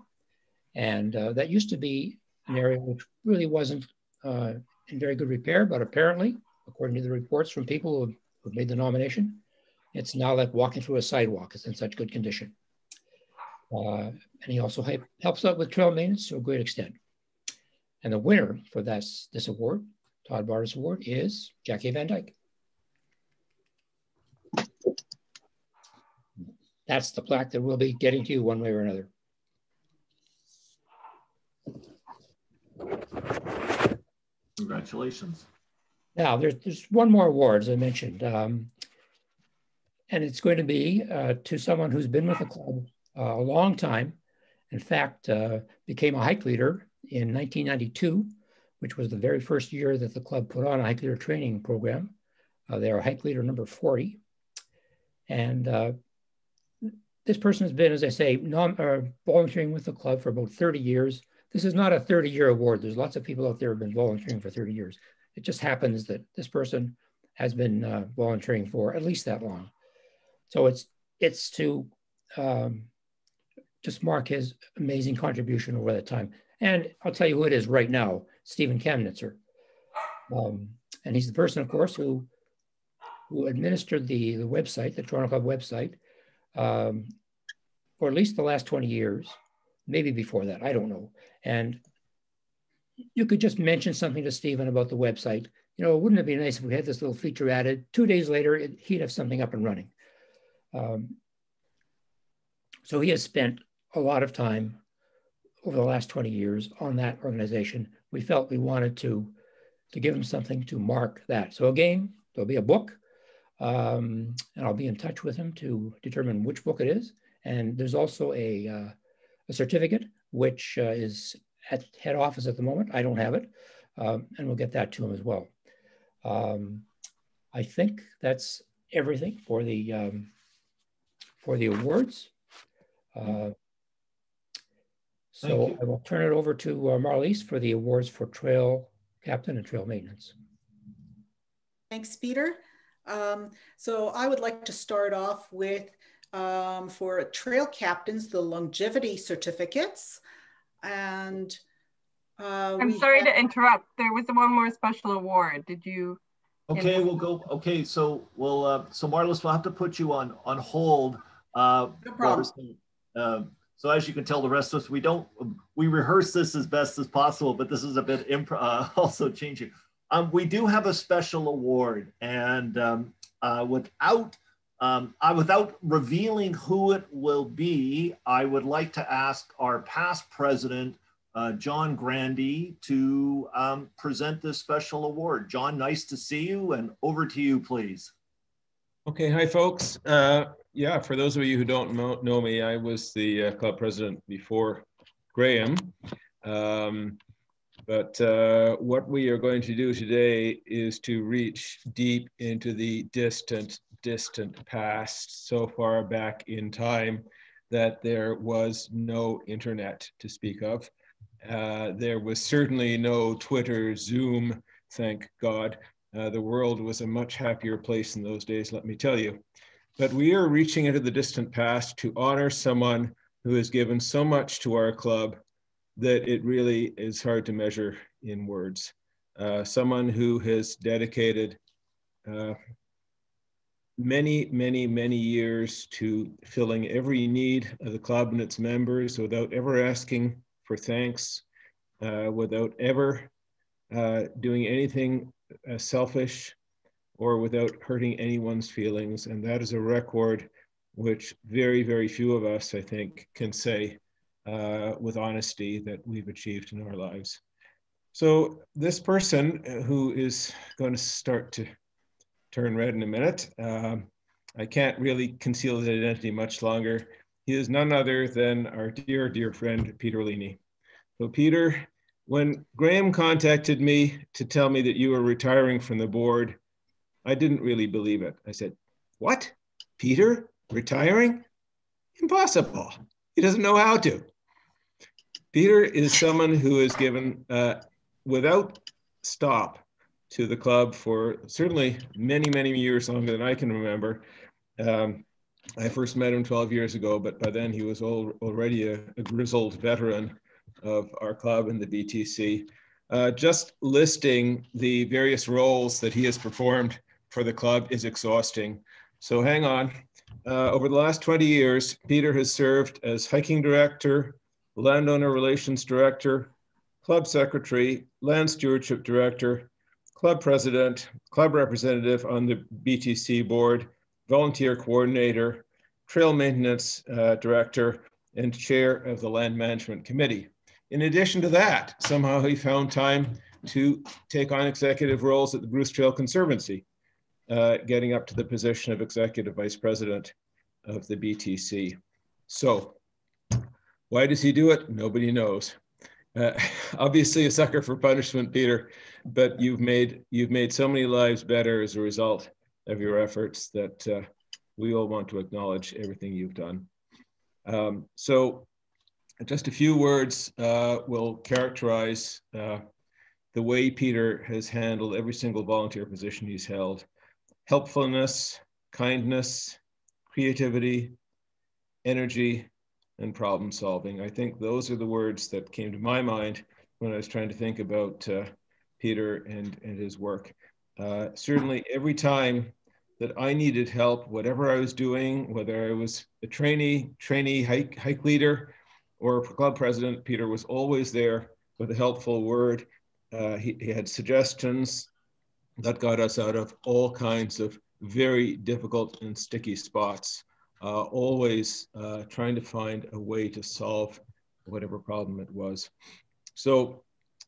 And that used to be an area which really wasn't in very good repair, but apparently, according to the reports from people who've made the nomination, it's now like walking through a sidewalk. It's in such good condition. And he also helps out with trail maintenance to a great extent. And the winner for this award, Todd Bartis Award, is Jackie Van Dyke. That's the plaque that we'll be getting to you one way or another. Congratulations. Now, there's one more award, as I mentioned, and it's going to be to someone who's been with the club a long time. In fact, became a hike leader in 1992, which was the very first year that the club put on a hike leader training program. They are hike leader number 40. And this person has been, as I say, volunteering with the club for about 30 years. This is not a 30-year award. There's lots of people out there who have been volunteering for 30 years. It just happens that this person has been volunteering for at least that long. So it's to just mark his amazing contribution over that time. And I'll tell you who it is right now, Stephen Kamnitzer. And he's the person, of course, who administered the website, the Toronto Club website, for at least the last 20 years, maybe before that, I don't know. And you could just mention something to Stephen about the website. You know, wouldn't it be nice if we had this little feature added? 2 days later, he'd have something up and running. So he has spent a lot of time over the last 20 years on that organization. We felt we wanted to give him something to mark that. So again, there'll be a book, and I'll be in touch with him to determine which book it is. And there's also a certificate, which is at head office at the moment. I don't have it, and we'll get that to him as well. I think that's everything for the awards. So I will turn it over to Marliese for the awards for trail captain and trail maintenance. Thanks, Peter. So I would like to start off with, for trail captains, the longevity certificates. And I'm sorry to interrupt. There was one more special award. Did you? Okay, we'll go. Okay, so we'll so Marliese, we'll have to put you on hold. No problem. So as you can tell, the rest of us, we rehearse this as best as possible, but this is a bit also changing. We do have a special award, and without revealing who it will be, I would like to ask our past president, John Grandy, to present this special award. John, nice to see you, and over to you, please. Okay, hi folks. Yeah, for those of you who don't know me, I was the club president before Graham. But what we are going to do today is to reach deep into the distant past, so far back in time that there was no internet to speak of. There was certainly no Twitter, Zoom, thank God. The world was a much happier place in those days, let me tell you. But we are reaching into the distant past to honor someone who has given so much to our club that it really is hard to measure in words. Someone who has dedicated many years to filling every need of the club and its members without ever asking for thanks, without ever doing anything selfish, or without hurting anyone's feelings. And that is a record which very few of us, I think, can say with honesty that we've achieved in our lives. So this person who is going to start to turn red in a minute. I can't really conceal his identity much longer. He is none other than our dear, dear friend, Peter Leaney. So Peter, when Graham contacted me to tell me that you were retiring from the board, I didn't really believe it. I said, what? Peter retiring? Impossible. He doesn't know how to. Peter is someone who has given without stop to the club for certainly many, many years, longer than I can remember. I first met him 12 years ago, but by then he was already a grizzled veteran of our club and the BTC. Just listing the various roles that he has performed for the club is exhausting. So hang on. Over the last 20 years, Peter has served as hiking director, landowner relations director, club secretary, land stewardship director, club president, club representative on the BTC board, volunteer coordinator, trail maintenance director, and chair of the land management committee. In addition to that, somehow he found time to take on executive roles at the Bruce Trail Conservancy, getting up to the position of executive vice president of the BTC. So why does he do it? Nobody knows. Obviously a sucker for punishment, Peter, but you've made so many lives better as a result of your efforts that we all want to acknowledge everything you've done. So just a few words will characterize the way Peter has handled every single volunteer position he's held. Helpfulness, kindness, creativity, energy, and problem solving. I think those are the words that came to my mind when I was trying to think about Peter and his work. Certainly every time that I needed help, whatever I was doing, whether I was a trainee hike leader or club president, Peter was always there with a helpful word. He had suggestions that got us out of all kinds of very difficult and sticky spots. Always trying to find a way to solve whatever problem it was. So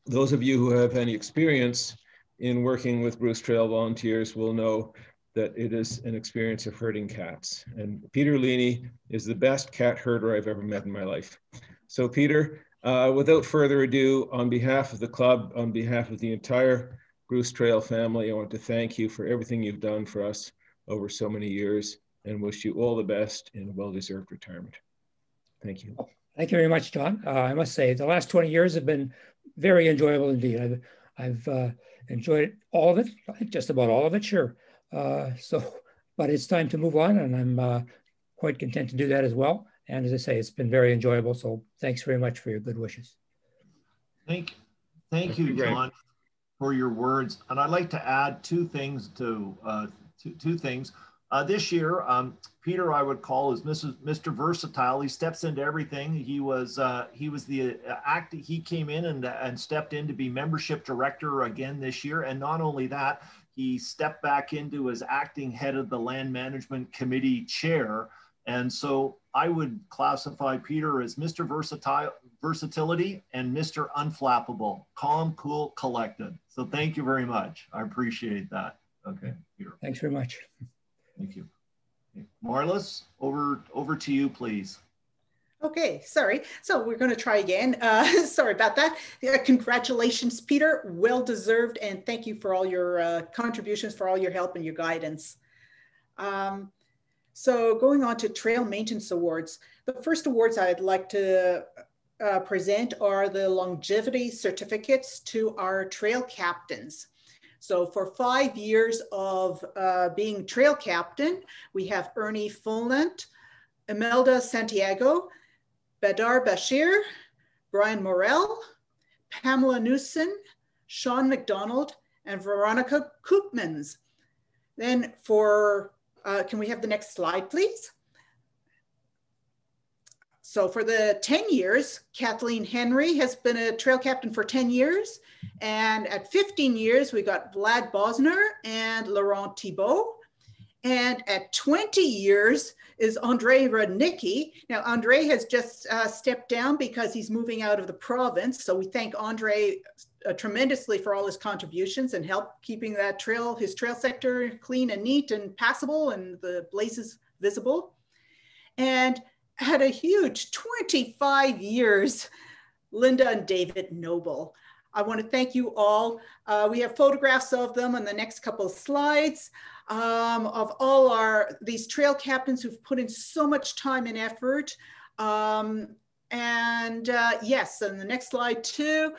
those of you who have any experience in working with Bruce Trail volunteers will know that it is an experience of herding cats. And Peter Leaney is the best cat herder I've ever met in my life. So Peter, without further ado, on behalf of the club, on behalf of the entire Bruce Trail family, I want to thank you for everything you've done for us over so many years, and wish you all the best in a well-deserved retirement. Thank you. Thank you very much, John. I must say the last 20 years have been very enjoyable indeed. I've enjoyed all of it, just about all of it, sure. But it's time to move on, and I'm quite content to do that as well. And as I say, it's been very enjoyable. So thanks very much for your good wishes. Thank you, John, for your words. And I'd like to add two things to two things. This year, Peter, I would call is Mr. Versatile. He steps into everything. He was the he came in and stepped in to be membership director again this year. And not only that, he stepped back into as acting head of the land management committee chair. And so I would classify Peter as Mr. Versatility and Mr. Unflappable, calm, cool, collected. So thank you very much. I appreciate that. Okay, Peter. Thanks very much. Thank you. Marlis, over to you, please. Okay, sorry. So we're going to try again. Sorry about that. Congratulations, Peter. Well deserved, and thank you for all your contributions, for all your help and your guidance. So going on to Trail Maintenance Awards. The first awards I'd like to present are the longevity certificates to our trail captains. So for 5 years of being trail captain, we have Ernie Fulnant, Imelda Santiago, Badar Bashir, Brian Morell, Pamela Newson, Sean McDonald, and Veronica Koopmans. Then for, can we have the next slide, please? So for the 10 years, Kathleen Henry has been a trail captain for 10 years. And at 15 years, we got Vlad Bosner and Laurent Thibault. And at 20 years is Andre Rudnicki. Now, Andre has just stepped down because he's moving out of the province. So we thank Andre tremendously for all his contributions and help keeping that his trail sector clean and neat and passable and the blazes visible. And had a huge 25 years, Linda and David Noble. I want to thank you all. We have photographs of them on the next couple of slides of all these trail captains who've put in so much time and effort. Yes, and the next slide too,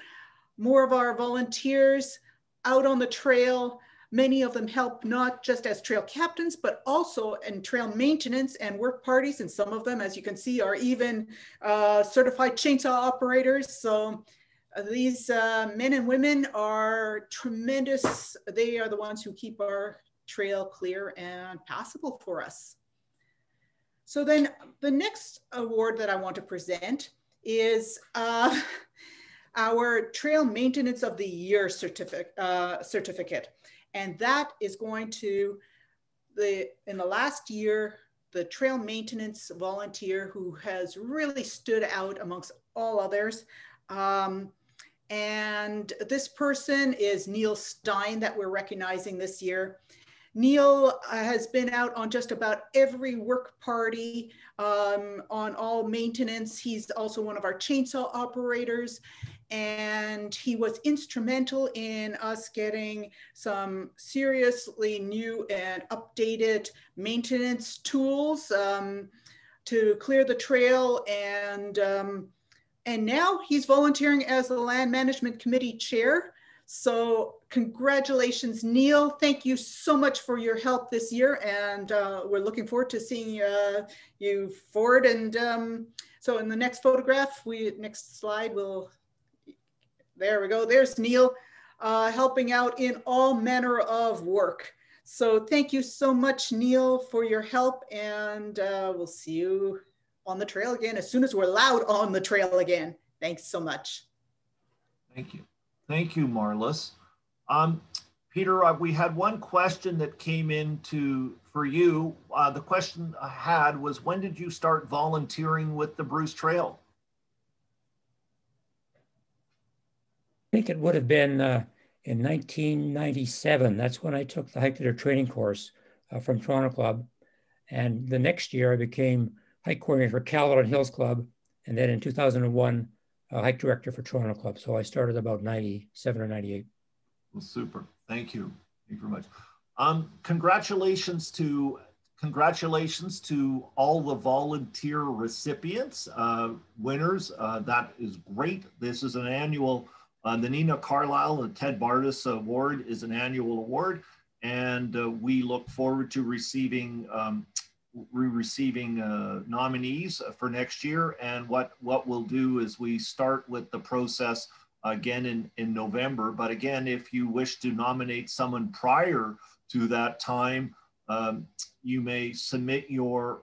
more of our volunteers out on the trail. Many of them help not just as trail captains, but also in trail maintenance and work parties. And some of them, as you can see, are even certified chainsaw operators. So these men and women are tremendous. They are the ones who keep our trail clear and passable for us. So then the next award that I want to present is our Trail Maintenance of the Year certificate. And that is going to, in the last year, the trail maintenance volunteer who has really stood out amongst all others. And this person is Neil Stein that we're recognizing this year. Neil has been out on just about every work party, on all maintenance. He's also one of our chainsaw operators, and he was instrumental in us getting some seriously new and updated maintenance tools to clear the trail. And now he's volunteering as the Land Management Committee Chair. So congratulations, Neil. Thank you so much for your help this year. And we're looking forward to seeing you forward. And so in the next photograph, next slide, there we go. There's Neil helping out in all manner of work. So thank you so much, Neil, for your help. And we'll see you on the trail again as soon as we're allowed on the trail again. Thanks so much. Thank you. Thank you, Marlis. Peter, we had one question that came in for you. The question I had was, when did you start volunteering with the Bruce Trail? I think it would have been in 1997. That's when I took the hike leader training course from Toronto Club. And the next year I became hike coordinator for Caledon Hills Club. And then in 2001, hike director for Toronto Club. So I started about 97 or 98. Well, super. Thank you. Thank you very much. Congratulations to all the volunteer recipients, winners. That is great. This is an annual, the Nina Carlisle and Ted Bardis Award is an annual award. And we look forward to receiving nominees for next year. And what we'll do is we start with the process again in November. But again, if you wish to nominate someone prior to that time, you may submit your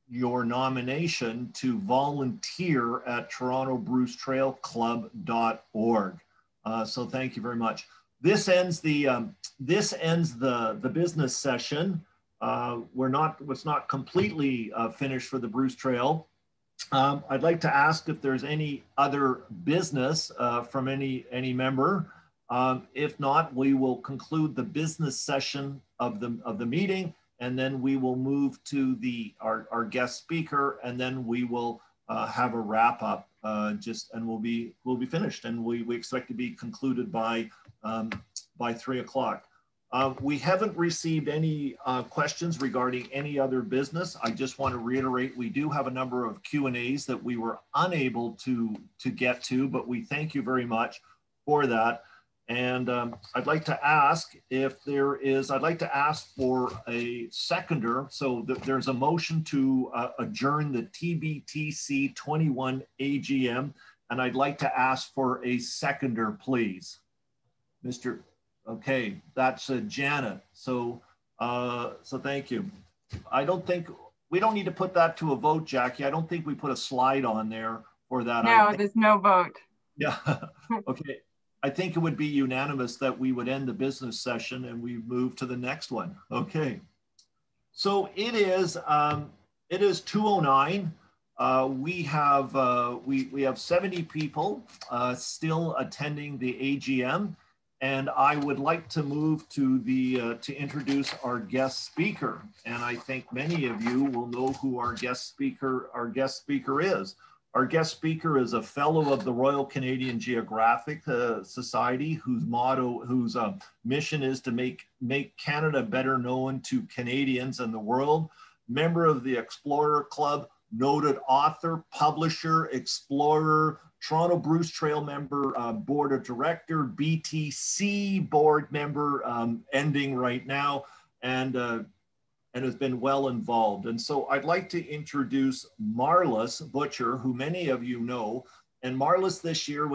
nomination to volunteer@torontobrucetrailclub.org. So thank you very much. This ends the business session. It's not completely finished for the Bruce Trail. I'd like to ask if there's any other business from any member. If not, we will conclude the business session of the meeting, and then we will move to our guest speaker, and then we will have a wrap up. And we'll be finished, and we expect to be concluded by 3 o'clock. We haven't received any questions regarding any other business. I just want to reiterate, we do have a number of Q&As that we were unable to get to, but we thank you very much for that. And I'd like to ask for a seconder. So there's a motion to adjourn the TBTC 21 AGM. And I'd like to ask for a seconder, please. Okay, that's Janet. So thank you. We don't need to put that to a vote, Jackie. I don't think we put a slide on there for that. No, there's no vote. Yeah, okay. I think it would be unanimous that we would end the business session and we move to the next one. Okay. So it is 2:09. we have 70 people still attending the AGM, and I would like to move to to introduce our guest speaker. And I think many of you will know who our guest speaker is. Our guest speaker is a fellow of the Royal Canadian Geographic Society, whose mission is to make Canada better known to Canadians and the world. Member of the Explorer Club, noted author, publisher, explorer, Toronto Bruce Trail member, board of director, Tbtc board member, ending right now, and has been well involved. And so I'd like to introduce Marlis Butcher, who many of you know. And Marlis this year,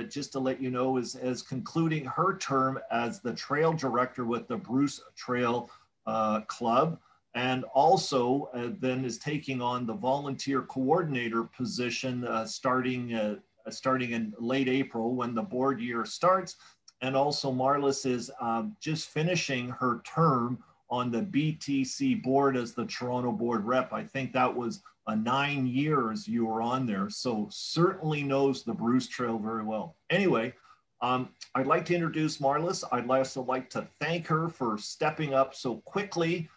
just to let you know, is concluding her term as the trail director with the Bruce Trail Club. And also then is taking on the volunteer coordinator position starting in late April when the board year starts. And also Marlis is just finishing her term on the Tbtc board as the Toronto board rep. I think that was 9 years you were on there. So certainly knows the Bruce Trail very well. Anyway, I'd like to introduce Marlis. I'd also like to thank her for stepping up so quickly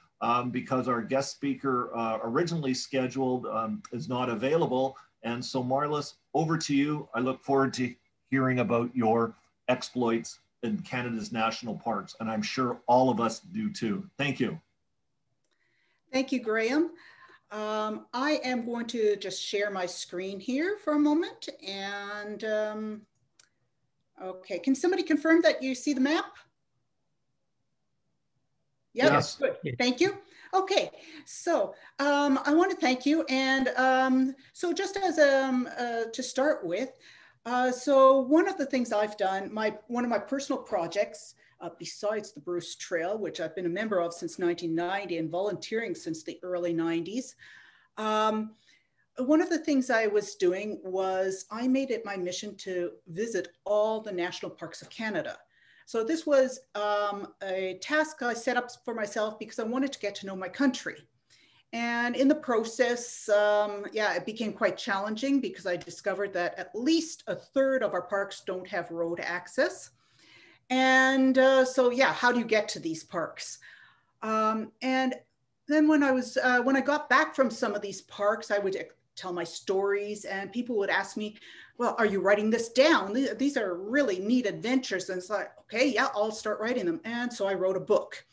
because our guest speaker originally scheduled is not available. And so Marlis, over to you. I look forward to hearing about your exploits in Canada's national parks, and I'm sure all of us do too. Thank you. Thank you, Graham. I am going to just share my screen here for a moment. And okay, can somebody confirm that you see the map? Yep. Yes. Good. Thank you. Okay, so I want to thank you. And so just as to start with, so one of the things I've done, one of my personal projects, besides the Bruce Trail, which I've been a member of since 1990 and volunteering since the early 90s, one of the things I was doing was I made it my mission to visit all the national parks of Canada. So this was a task I set up for myself because I wanted to get to know my country. And in the process, yeah, it became quite challenging because I discovered that at least a third of our parks don't have road access. And so, yeah, how do you get to these parks? And then when I got back from some of these parks, I would tell my stories and people would ask me, well, are you writing this down? These are really neat adventures. And it's like, okay, yeah, I'll start writing them. And so I wrote a book.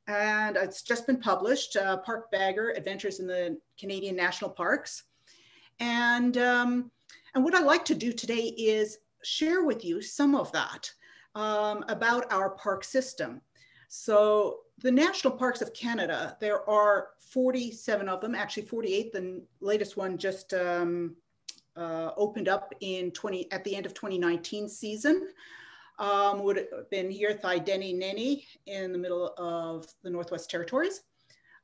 And it's just been published, Park Bagger, Adventures in the Canadian National Parks. And what I'd like to do today is share with you some of that about our park system. So the National Parks of Canada, there are 47 of them, actually 48. The latest one just opened up at the end of 2019 season. Would have been here, Tbtc Nene in the middle of the Northwest Territories.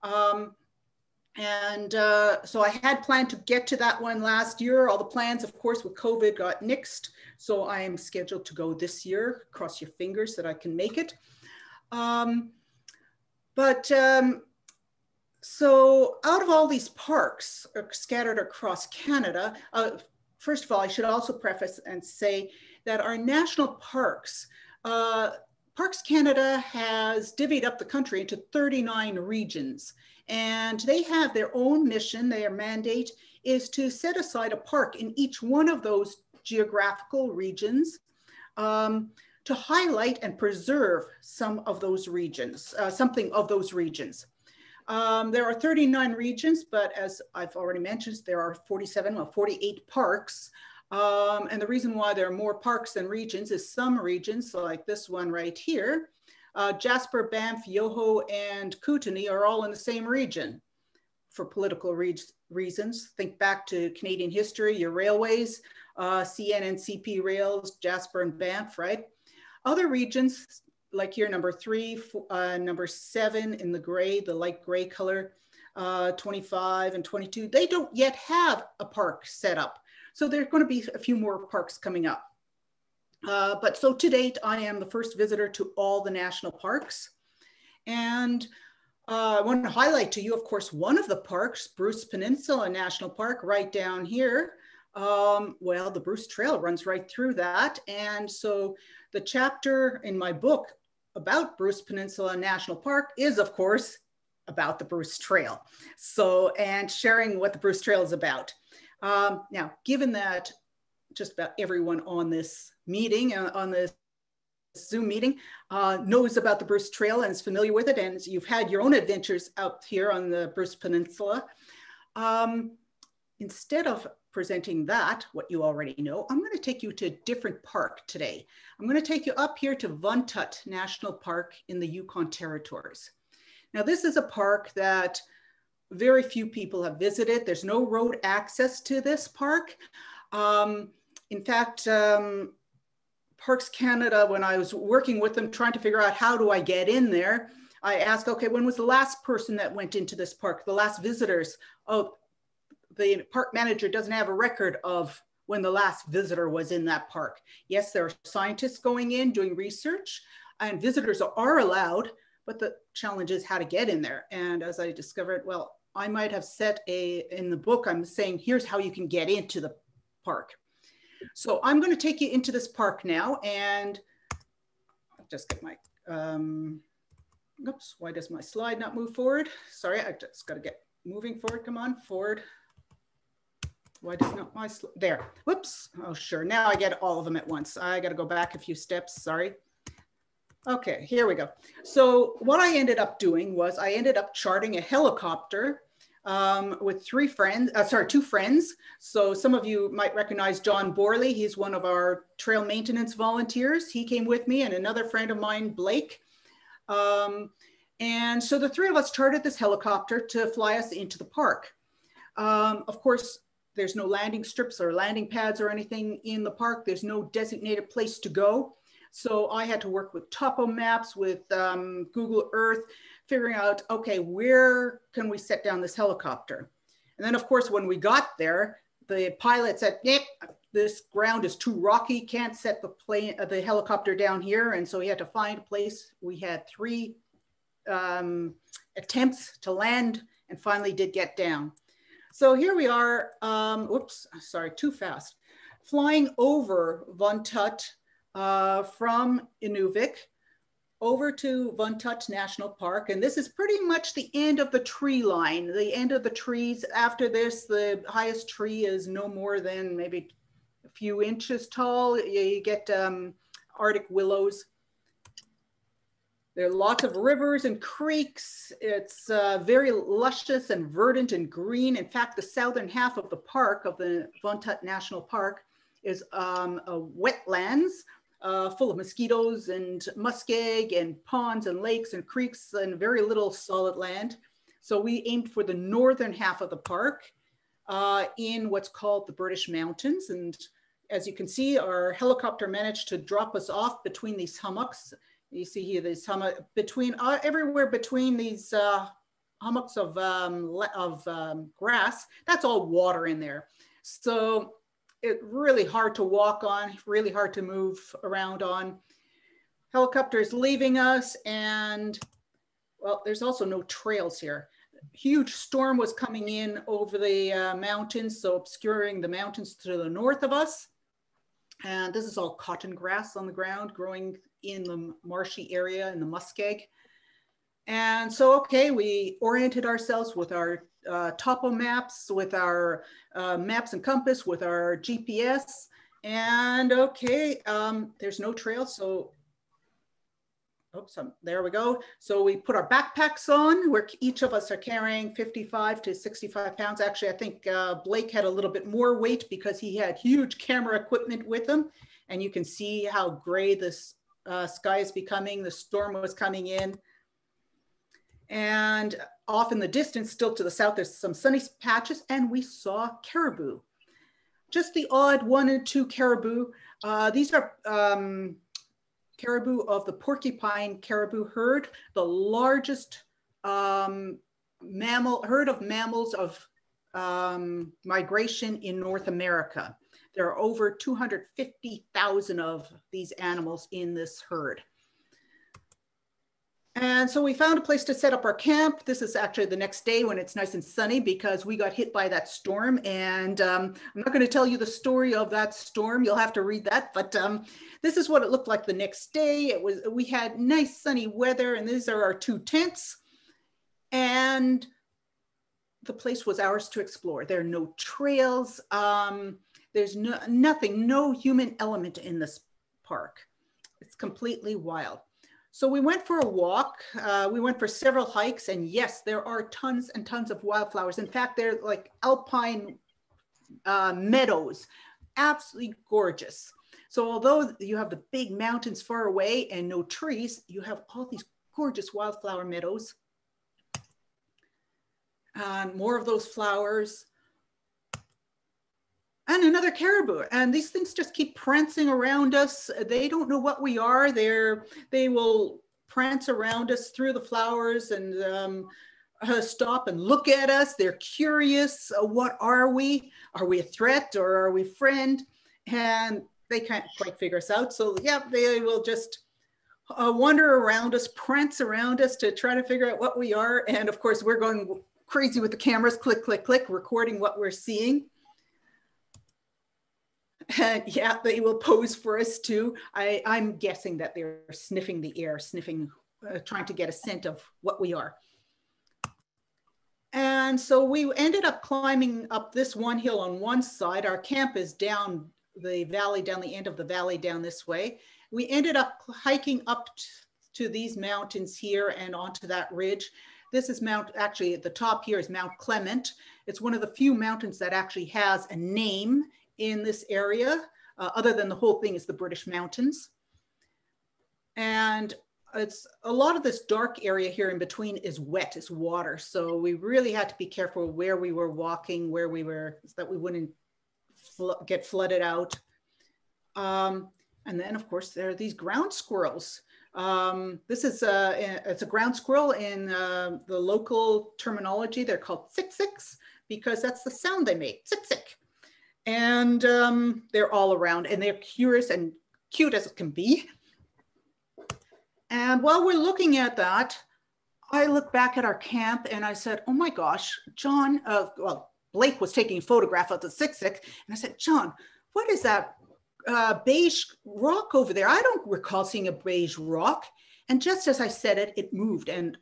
So I had planned to get to that one last year. All the plans, of course, with COVID got nixed. So I am scheduled to go this year. Cross your fingers that I can make it. So out of all these parks scattered across Canada, first of all, I should also preface and say that our national parks, Parks Canada has divvied up the country into 39 regions, and they have their own mission. Their mandate is to set aside a park in each one of those geographical regions to highlight and preserve some of those regions, something of those regions. There are 39 regions, but as I've already mentioned, there are 48 parks. And the reason why there are more parks than regions is some regions, like this one right here, Jasper, Banff, Yoho, and Kootenay are all in the same region for political reasons. Think back to Canadian history, your railways, CN and CP rails, Jasper and Banff, right? Other regions, like here, number 3, number 7 in the gray, the light gray color, 25 and 22, they don't yet have a park set up. So there are going to be a few more parks coming up. But so to date, I am the first visitor to all the national parks. And I want to highlight to you, of course, one of the parks, Bruce Peninsula National Park, right down here. Well, the Bruce Trail runs right through that. And so the chapter in my book about Bruce Peninsula National Park is, of course, about the Bruce Trail. So, and sharing what the Bruce Trail is about. Now, given that just about everyone on this meeting, on this Zoom meeting, knows about the Bruce Trail and is familiar with it, and you've had your own adventures out here on the Bruce Peninsula. Instead of presenting that, what you already know, I'm going to take you to a different park today. I'm going to take you up here to Von Tut National Park in the Yukon Territories. Now, this is a park that very few people have visited. There's no road access to this park. In fact, Parks Canada, when I was working with them, trying to figure out how do I get in there, I asked, okay, when was the last person that went into this park, the last visitors? Oh, the park manager doesn't have a record of when the last visitor was in that park. Yes, there are scientists going in, doing research, and visitors are allowed, but the challenge is how to get in there. And as I discovered, well, I might have set in the book, I'm saying, here's how you can get into the park. So I'm going to take you into this park now, and I'll just get my, oops, why does my slide not move forward? Sorry, I just got to get moving forward. Come on, forward. Why does not my, there, whoops. Oh, sure, now I get all of them at once. I got to go back a few steps, sorry. Okay, here we go. So what I ended up doing was I ended up charting a helicopter with two friends. So some of you might recognize John Borley. He's one of our trail maintenance volunteers. He came with me, and another friend of mine, Blake. And so the three of us chartered this helicopter to fly us into the park. Of course, there's no landing strips or landing pads or anything in the park. There's no designated place to go. So I had to work with topo maps, with Google Earth, figuring out, okay, where can we set down this helicopter? And then of course, when we got there, the pilot said, yep, this ground is too rocky, can't set the helicopter down here. And so he had to find a place. We had 3 attempts to land and finally did get down. So here we are, whoops, sorry, too fast. Flying over Von Tut from Inuvik over to Von Tut National Park. And this is pretty much the end of the tree line, the end of the trees. After this, the highest tree is no more than maybe a few inches tall. You get Arctic willows. There are lots of rivers and creeks. It's very luscious and verdant and green. In fact, the southern half of the park, of the Von Tut National Park, is wetlands full of mosquitoes and muskeg and ponds and lakes and creeks and very little solid land. So we aimed for the northern half of the park in what's called the British Mountains. And as you can see, our helicopter managed to drop us off between these hummocks. You see here, this hummock between everywhere between these hummocks of grass. That's all water in there. So it's really hard to walk on, really hard to move around on. Helicopters leaving us, and well, there's also no trails here. Huge storm was coming in over the mountains, so obscuring the mountains to the north of us. And this is all cotton grass on the ground growing in the marshy area in the muskeg. And so, okay, we oriented ourselves with our topo maps, with our maps and compass, with our GPS. And okay, there's no trail. So, oops, there we go. So we put our backpacks on, where each of us are carrying 55 to 65 pounds. Actually, I think Blake had a little bit more weight because he had huge camera equipment with him. And you can see how gray this sky is becoming. The storm was coming in. And off in the distance, still to the south, there's some sunny patches, and we saw caribou. Just the odd 1 and 2 caribou. These are caribou of the porcupine caribou herd, the largest herd of mammals of migration in North America. There are over 250,000 of these animals in this herd. And And so we found a place to set up our camp. This is actually the next day when it's nice and sunny because we got hit by that storm. And I'm not going to tell you the story of that storm. You'll have to read that. But this is what it looked like the next day. We had nice sunny weather, and these are our 2 tents. And the place was ours to explore. There are no trails. There's nothing, no human element in this park. It's completely wild. So we went for a walk. We went for several hikes, and yes, there are tons and tons of wildflowers. In fact, they're like alpine meadows, absolutely gorgeous. So although you have the big mountains far away and no trees, you have all these gorgeous wildflower meadows. And more of those flowers. And another caribou. And these things just keep prancing around us. They don't know what we are. They will prance around us through the flowers and stop and look at us. They're curious. What are we? Are we a threat or are we a friend? And they can't quite figure us out. So yeah, they will just wander around us, prance around us to try to figure out what we are. And of course, we're going crazy with the cameras, click, click, click, recording what we're seeing. And yeah, they will pose for us too. I'm guessing that they're sniffing the air, trying to get a scent of what we are. And so we ended up climbing up this one hill on one side. Our camp is down the valley, down the end of the valley down this way. We ended up hiking up to these mountains here and onto that ridge. This is actually at the top here is Mount Clement. It's one of the few mountains that actually has a name in this area, other than the whole thing is the British Mountains. And it's a lot of this dark area here in between is wet, is water. So we really had to be careful where we were walking, where we were, so that we wouldn't get flooded out. And then of course there are these ground squirrels. This is it's a ground squirrel in the local terminology. They're called tsiks because that's the sound they make, tsik. And they're all around and they're curious and cute as it can be. And while we're looking at that, I look back at our camp and I said, oh my gosh, John, well, Blake was taking a photograph of the tsiksik, and I said, John, what is that beige rock over there? I don't recall seeing a beige rock. And just as I said it, it moved, and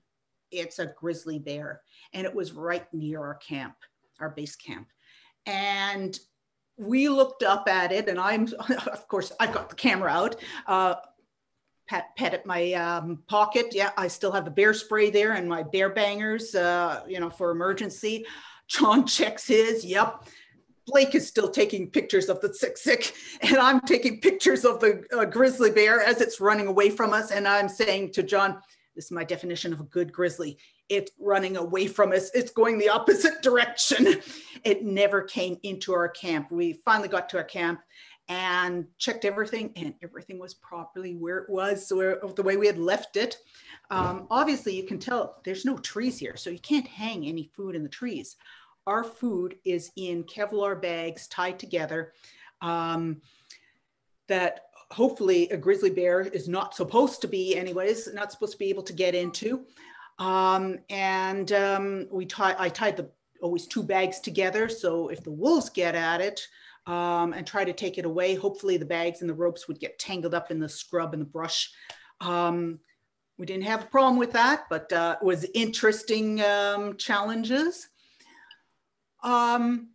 it's a grizzly bear. And it was right near our camp, our base camp. And we looked up at it, and of course, I've got the camera out, pet at my pocket. Yeah, I still have the bear spray there and my bear bangers, you know, for emergency. John checks his, yep. Blake is still taking pictures of the tsiksik, and I'm taking pictures of the grizzly bear as it's running away from us. And I'm saying to John, this is my definition of a good grizzly. It's running away from us. It's going the opposite direction. It never came into our camp. We finally got to our camp and checked everything, and everything was properly where it was, the way we had left it. Obviously, you can tell there's no trees here, so you can't hang any food in the trees. Our food is in Kevlar bags tied together that hopefully a grizzly bear is not supposed to be anyways, not supposed to be able to get into. I tied always 2 bags together. So if the wolves get at it and try to take it away, hopefully the bags and the ropes would get tangled up in the scrub and the brush. We didn't have a problem with that, but it was interesting challenges. Oops,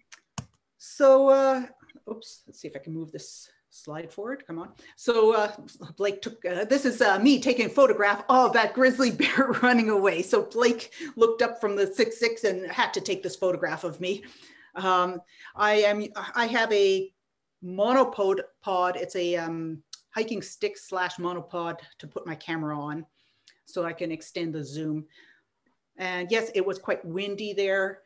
let's see if I can move this slide forward, come on. So Blake took, this is me taking a photograph of that grizzly bear running away. So Blake looked up from the tsiksik and had to take this photograph of me. I have a monopod, it's a hiking stick / monopod to put my camera on so I can extend the zoom. And yes, it was quite windy there.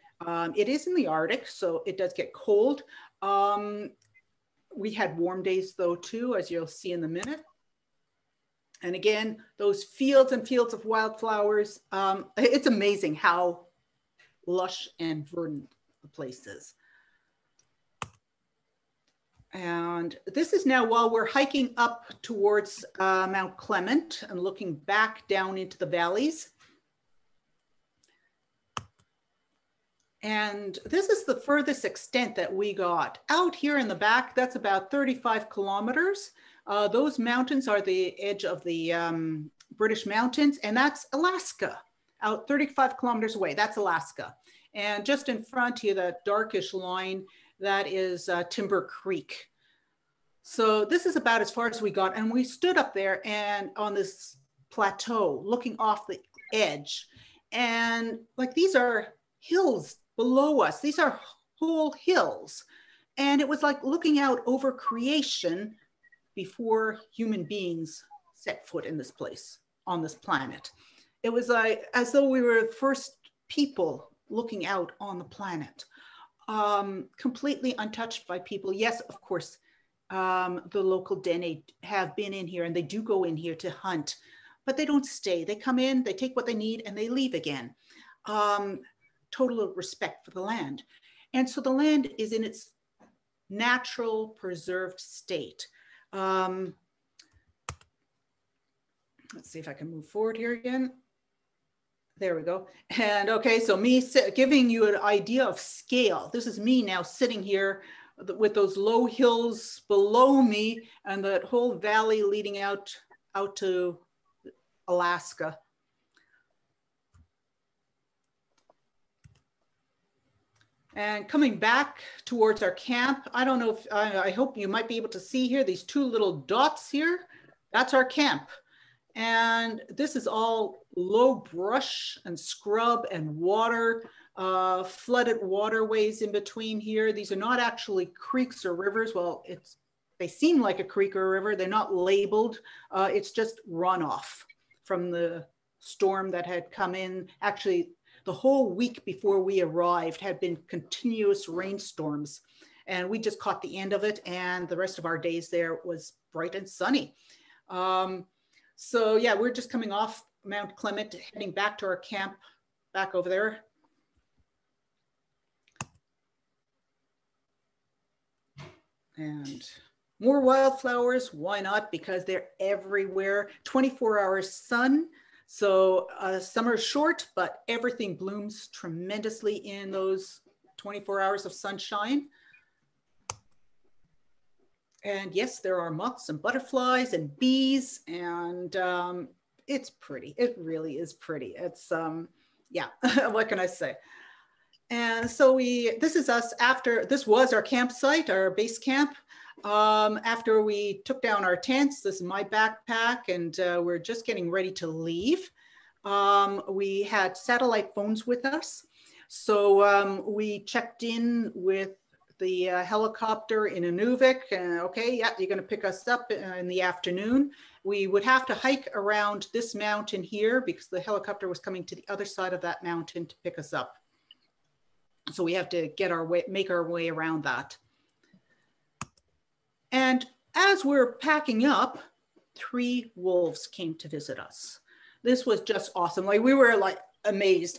It is in the Arctic, so it does get cold. We had warm days though too, as you'll see in a minute. And again, those fields and fields of wildflowers, it's amazing how lush and verdant the place is. And this is now while we're hiking up towards Mount Clement and looking back down into the valleys. And this is the furthest extent that we got. Out here in the back, that's about 35 kilometers. Those mountains are the edge of the British mountains, and that's Alaska, out 35 kilometers away. That's Alaska. And just in front here, that darkish line, that is Timber Creek. So this is about as far as we got. And we stood up there and on this plateau looking off the edge. And like, these are hills below us. These are whole hills. And it was like looking out over creation before human beings set foot in this place, on this planet. It was like as though we were the first people looking out on the planet, completely untouched by people. Yes, of course, the local Dene have been in here and they do go in here to hunt, but they don't stay. They come in, they take what they need and they leave again. Total respect for the land. And so the land is in its natural preserved state. Let's see if I can move forward here again. There we go. And okay, so me giving you an idea of scale. This is me now sitting here with those low hills below me and that whole valley leading out to Alaska. And coming back towards our camp, I don't know if, I hope you might be able to see here, these two little dots here, that's our camp. And this is all low brush and scrub and water, flooded waterways in between here. These are not actually creeks or rivers. Well, they seem like a creek or a river. They're not labeled. It's just runoff from the storm that had come in. Actually, the whole week before we arrived had been continuous rainstorms, and we just caught the end of it, and the rest of our days there was bright and sunny. So yeah, we're just coming off Mount Clement, heading back to our camp back over there. And more wildflowers, why not? Because they're everywhere, 24-hour sun. So summer's short, but everything blooms tremendously in those 24 hours of sunshine. And yes, there are moths and butterflies and bees, and it's pretty. It really is pretty. It's, yeah, what can I say? And so this is us after, this was our campsite, our base camp. After we took down our tents, this is my backpack, and we're just getting ready to leave. We had satellite phones with us. So we checked in with the helicopter in Inuvik, and okay, yeah, you're gonna pick us up in the afternoon. We would have to hike around this mountain here because the helicopter was coming to the other side of that mountain to pick us up. So we have to make our way around that. And as we're packing up, 3 wolves came to visit us. This was just awesome. Like, we were like amazed.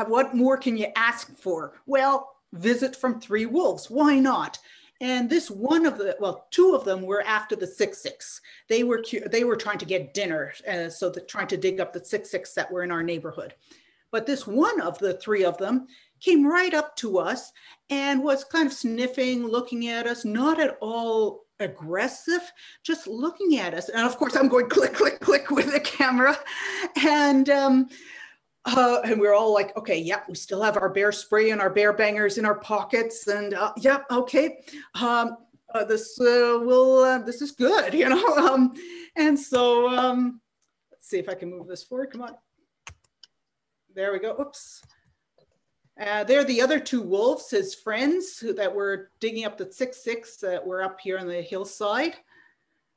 What more can you ask for? Well, visit from 3 wolves, why not? And this one of the, well, 2 of them were after the 6-6. They were trying to get dinner, so they're trying to dig up the 6-6 that were in our neighborhood. But this one of the 3 of them came right up to us and was kind of sniffing, looking at us, not at all aggressive, just looking at us. And of course I'm going click, click, click with the camera. And we're all like, okay, yeah, we still have our bear spray and our bear bangers in our pockets. And yeah, okay, this is good, you know? And so let's see if I can move this forward, come on. There we go, oops. They're the other 2 wolves, his friends that were digging up the 6-6 that were up here on the hillside.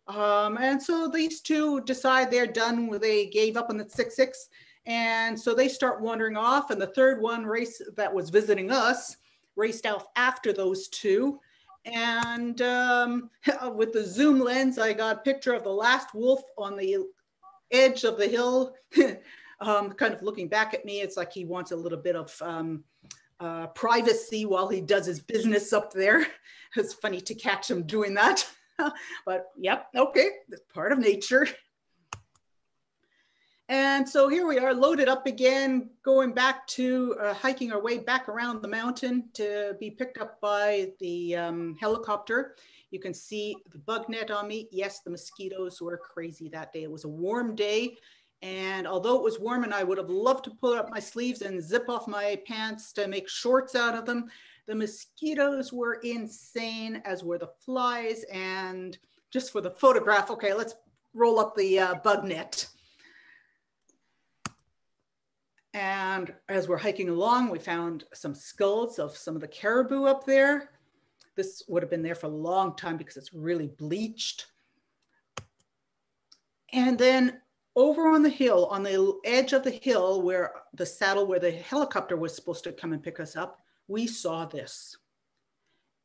And so these 2 decide they're done, they gave up on the 6-6. And so they start wandering off, and the 3rd one that was visiting us raced off after those 2. And with the zoom lens, I got a picture of the last wolf on the edge of the hill, kind of looking back at me. It's like he wants a little bit of privacy while he does his business up there. It's funny to catch him doing that. But yep, okay, that's part of nature. And so here we are, loaded up again, going back to hiking our way back around the mountain to be picked up by the helicopter. You can see the bug net on me. Yes, the mosquitoes were crazy that day. It was a warm day. And although it was warm and I would have loved to pull up my sleeves and zip off my pants to make shorts out of them, the mosquitoes were insane, as were the flies. And just for the photograph, okay, let's roll up the bug net. And as we're hiking along, we found some skulls of some of the caribou up there. This would have been there for a long time because it's really bleached. And then over on the hill, on the edge of the hill where the saddle where the helicopter was supposed to come and pick us up, we saw this.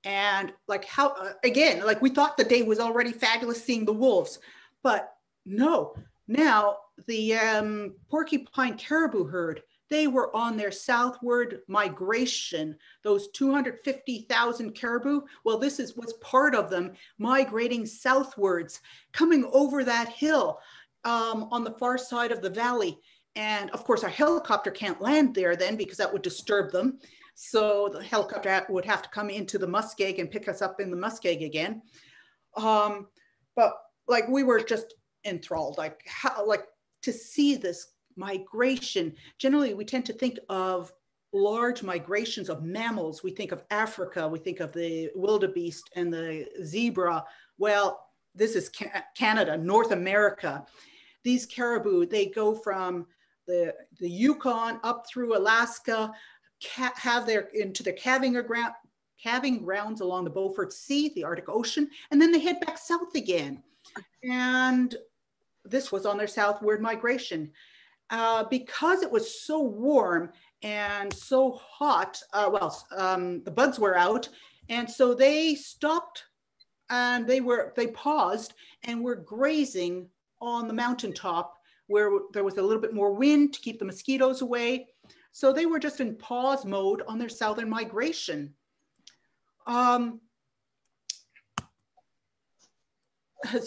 And like how, again, like we thought the day was already fabulous seeing the wolves, but no, now the porcupine caribou herd, they were on their southward migration, those 250,000 caribou. Well, this was part of them migrating southwards, coming over that hill on the far side of the valley. And of course, our helicopter can't land there then because that would disturb them. So the helicopter would have to come into the muskeg and pick us up in the muskeg again. But like we were just enthralled, like how, like to see this migration. Generally, we tend to think of large migrations of mammals. We think of Africa, we think of the wildebeest and the zebra. Well, this is Canada, North America. These caribou, they go from the Yukon up through Alaska, have their into their calving grounds along the Beaufort Sea, the Arctic Ocean, and then they head back south again. And this was on their southward migration. Because it was so warm and so hot, the bugs were out, and so they stopped and they paused and were grazing on the mountaintop where there was a little bit more wind to keep the mosquitoes away. So they were just in pause mode on their southern migration. As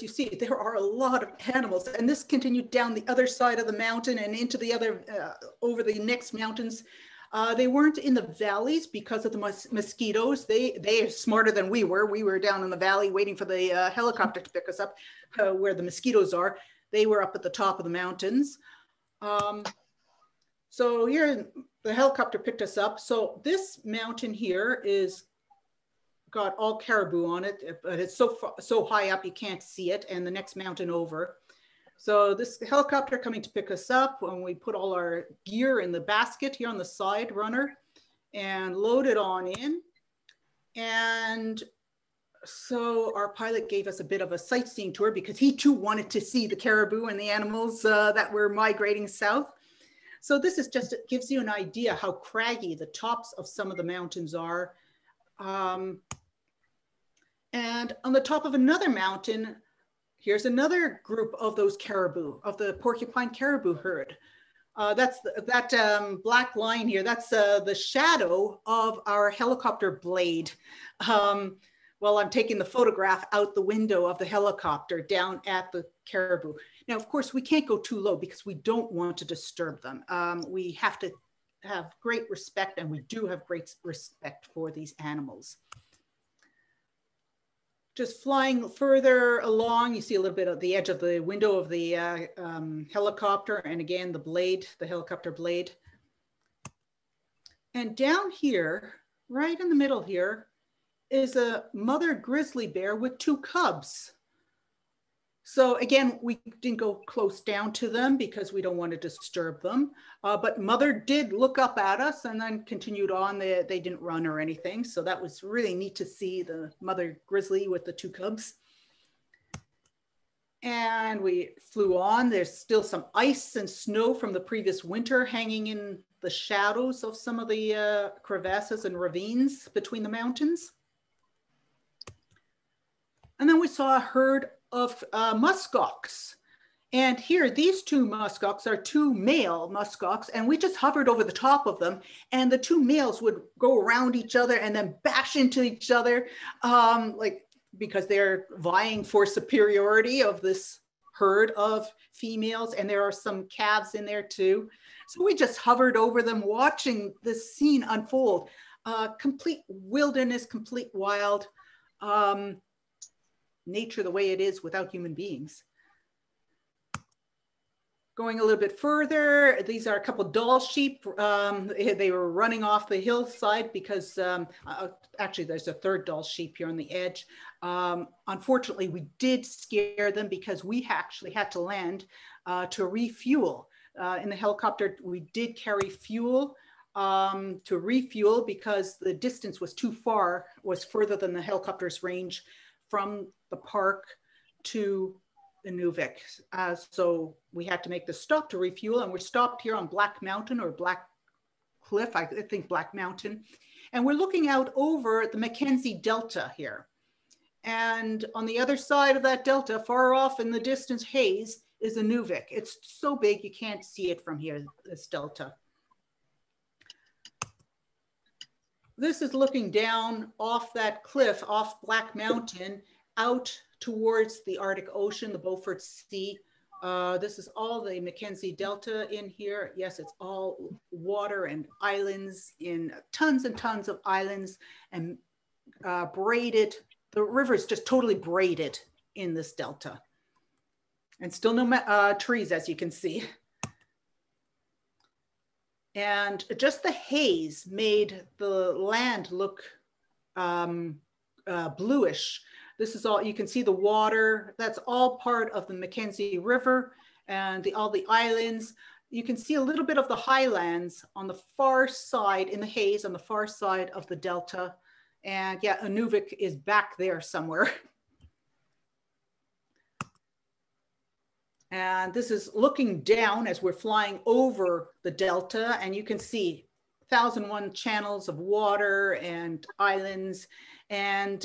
you see, there are a lot of animals, and this continued down the other side of the mountain and into the other, over the next mountains. They weren't in the valleys because of the mosquitoes. They are smarter than we were. We were down in the valley waiting for the helicopter to pick us up where the mosquitoes are. They were up at the top of the mountains. So here, the helicopter picked us up. So this mountain here got all caribou on it, but it's so high up you can't see it, and the next mountain over. So this helicopter coming to pick us up, when we put all our gear in the basket here on the side runner and load it on in. And so our pilot gave us a bit of a sightseeing tour because he too wanted to see the caribou and the animals that were migrating south. So this is just, it gives you an idea how craggy the tops of some of the mountains are. And on the top of another mountain, here's another group of those caribou, of the porcupine caribou herd. That's that black line here, that's the shadow of our helicopter blade. Well, I'm taking the photograph out the window of the helicopter down at the caribou. Now, of course, we can't go too low because we don't want to disturb them. We have to have great respect, and we do have great respect for these animals. Just flying further along, you see a little bit of the edge of the window of the helicopter, and again, the blade, the helicopter blade. And down here, right in the middle here, is a mother grizzly bear with 2 cubs. So again, we didn't go close down to them because we don't want to disturb them. But mother did look up at us and then continued on. They didn't run or anything. So that was really neat to see the mother grizzly with the 2 cubs. And we flew on. There's still some ice and snow from the previous winter hanging in the shadows of some of the crevasses and ravines between the mountains. And then we saw a herd of muskox. And here, these two muskox are two male muskox, and we just hovered over the top of them, and the two males would go around each other and then bash into each other, because they're vying for superiority of this herd of females, and there are some calves in there too. So we just hovered over them, watching this scene unfold. Complete wilderness, complete wild nature the way it is without human beings. Going a little bit further, these are a couple Dall sheep. They were running off the hillside because actually there's a third Dall sheep here on the edge. Unfortunately, we did scare them because we actually had to land to refuel. In the helicopter, we did carry fuel to refuel because the distance was too far, was further than the helicopter's range from the park to Inuvik. So we had to make the stop to refuel, and we're stopped here on Black Mountain or Black Cliff, I think Black Mountain. And we're looking out over the Mackenzie Delta here. And on the other side of that delta, far off in the distance haze, is Inuvik. It's so big you can't see it from here, this delta. This is looking down off that cliff, off Black Mountain, out towards the Arctic Ocean, the Beaufort Sea. This is all the Mackenzie Delta in here. Yes, it's all water and islands, in tons and tons of islands, and braided. The river is just totally braided in this delta. And still no trees, as you can see. And just the haze made the land look bluish. This is all, you can see the water, that's all part of the Mackenzie River and all the islands. You can see a little bit of the highlands on the far side in the haze on the far side of the delta. And yeah, Inuvik is back there somewhere. And this is looking down as we're flying over the delta, and you can see 1,001 channels of water and islands, and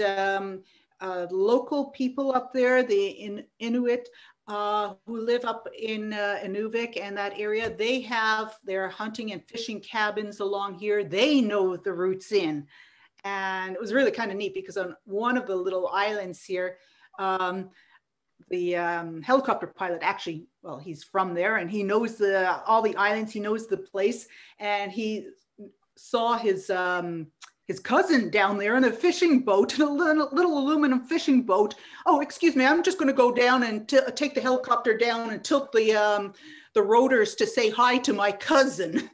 local people up there, the Inuit who live up in Inuvik and that area, they have their hunting and fishing cabins along here. They know the routes in. And it was really kind of neat because on one of the little islands here, the helicopter pilot actually, well, he's from there and he knows all the islands, he knows the place, and he saw his cousin down there in a fishing boat, in a little aluminum fishing boat. Oh, excuse me, I'm just going to go down and take the helicopter down and tilt the rotors to say hi to my cousin.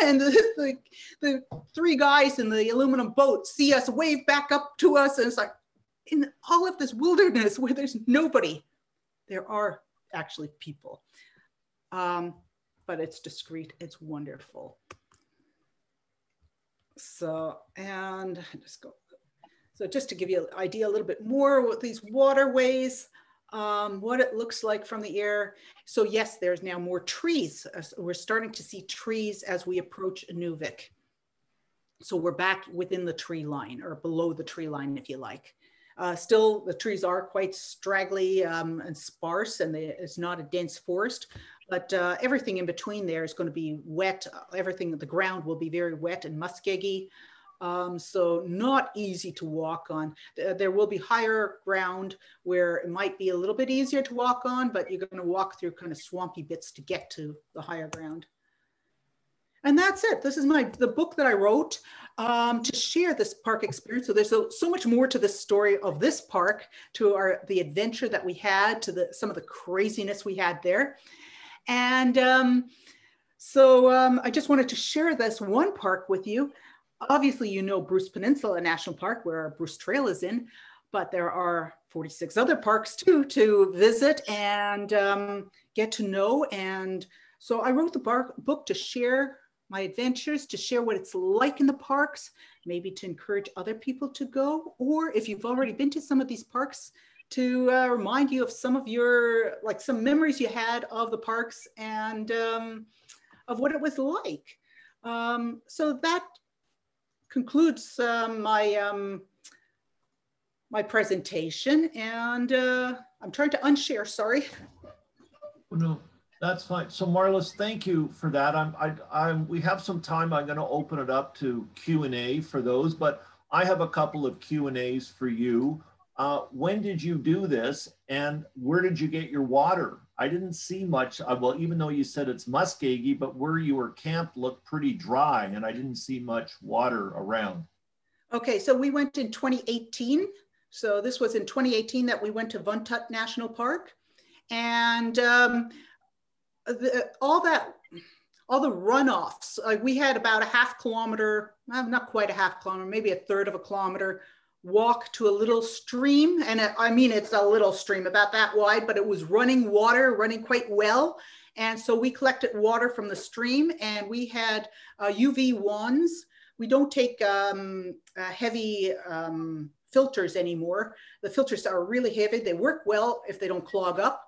And the three guys in the aluminum boat see us, wave back up to us, and it's like, in all of this wilderness where there's nobody, there are actually people. But it's discreet, it's wonderful. So, and just to give you an idea a little bit more what these waterways, what it looks like from the air. So yes, there's now more trees. We're starting to see trees as we approach Inuvik. So we're back within the tree line, or below the tree line, if you like. Still, the trees are quite straggly and sparse, and it's not a dense forest, but everything in between there is going to be wet. Everything, the ground will be very wet and muskeggy, so not easy to walk on. There will be higher ground where it might be a little bit easier to walk on, but you're going to walk through kind of swampy bits to get to the higher ground. And that's it. This is the book that I wrote to share this park experience. So there's so much more to the story of this park, to the adventure that we had, to some of the craziness we had there. And I just wanted to share this one park with you. Obviously, you know Bruce Peninsula National Park, where Bruce Trail is in, but there are 46 other parks too to visit and get to know. And so I wrote the book to share my adventures, to share what it's like in the parks, maybe to encourage other people to go, or if you've already been to some of these parks, to remind you of some of your, some memories you had of the parks and of what it was like. So that concludes my presentation, and I'm trying to unshare, sorry. No, that's fine. So Marlis, thank you for that. We have some time. I'm going to open it up to Q&A for those, but I have a couple of Q&As for you. When did you do this, and where did you get your water? I didn't see much. Well, even though you said it's muskegee, but where you were camped looked pretty dry, and I didn't see much water around. Okay, so we went in 2018. So this was in 2018 that we went to Von Tut National Park. And all the runoffs, like we had about a half kilometer, not quite a half kilometer, maybe a third of a kilometer walk to a little stream. And I mean, it's a little stream about that wide, but it was running water, running quite well. And so we collected water from the stream, and we had UV wands. We don't take heavy filters anymore. The filters are really heavy. They work well if they don't clog up.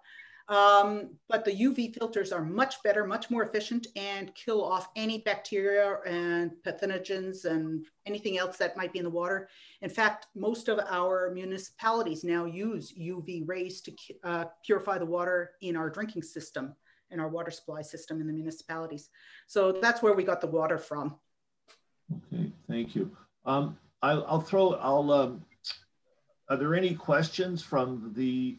But the UV filters are much better, much more efficient, and kill off any bacteria and pathogens and anything else that might be in the water. In fact, most of our municipalities now use UV rays to purify the water in our drinking system, in our water supply system in the municipalities. So that's where we got the water from. Okay, thank you. Are there any questions from the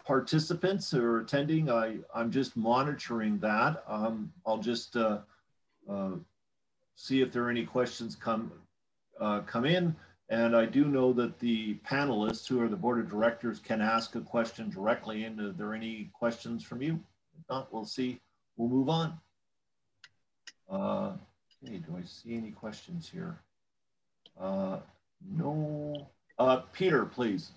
participants who are attending? I'm just monitoring that. I'll just see if there are any questions come in. And I do know that the panelists, who are the board of directors, can ask a question directly. And are there any questions from you? If not, we'll see. We'll move on. Okay, do I see any questions here? No. Peter, please.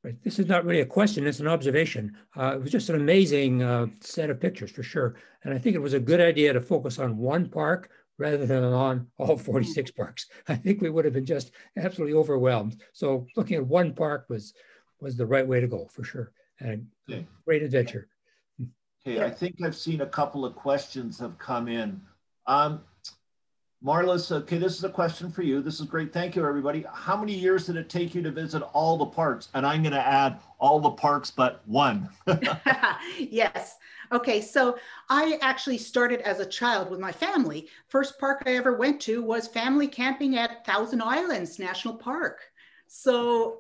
Right. This is not really a question, it's an observation. It was just an amazing set of pictures for sure. And I think it was a good idea to focus on one park rather than on all 46 parks. I think we would have been just absolutely overwhelmed. So looking at one park was the right way to go for sure. And okay. Great adventure. Okay, I think I've seen a couple of questions have come in. Marlis, okay, this is a question for you. This is great. Thank you, everybody. How many years did it take you to visit all the parks? And I'm going to add all the parks but one. Yes. Okay, so I actually started as a child with my family. First park I ever went to was family camping at Thousand Islands National Park. So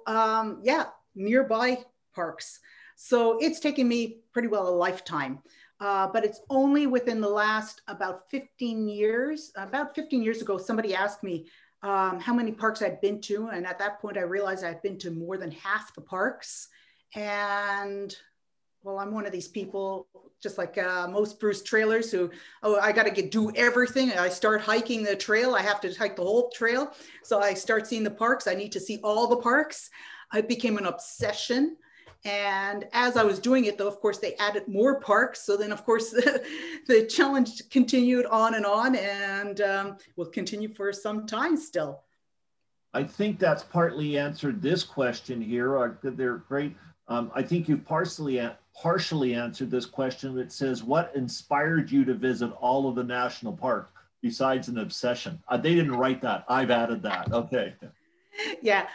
yeah, nearby parks. So it's taken me pretty well a lifetime. But it's only within the last about 15 years. About 15 years ago, somebody asked me how many parks I'd been to. And at that point, I realized I'd been to more than half the parks. And well, I'm one of these people, just like most Bruce trailers who, oh, I got to do everything. I start hiking the trail. I have to hike the whole trail. So I start seeing the parks. I need to see all the parks. It became an obsession. And as I was doing it, though, of course, they added more parks. So then, of course, the challenge continued on, and will continue for some time still. I think that's partly answered this question here. They're great. I think you've partially answered this question. It says, what inspired you to visit all of the national parks besides an obsession? They didn't write that. I've added that. Okay. Yeah.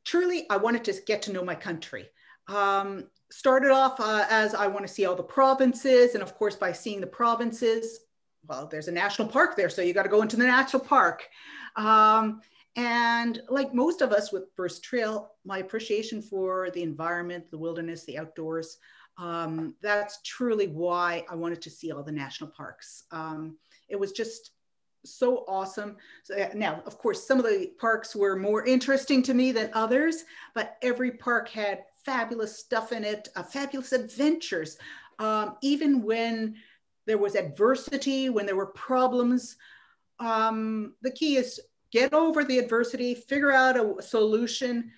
Truly, I wanted to get to know my country. Started off as I want to see all the provinces. And of course, by seeing the provinces, well, there's a national park there. So you got to go into the national park. And like most of us with Bruce Trail, my appreciation for the environment, the wilderness, the outdoors, that's truly why I wanted to see all the national parks. It was just so awesome. So now, of course, some of the parks were more interesting to me than others, but every park had fabulous stuff in it, fabulous adventures. Even when there was adversity, when there were problems, the key is get over the adversity, figure out a solution.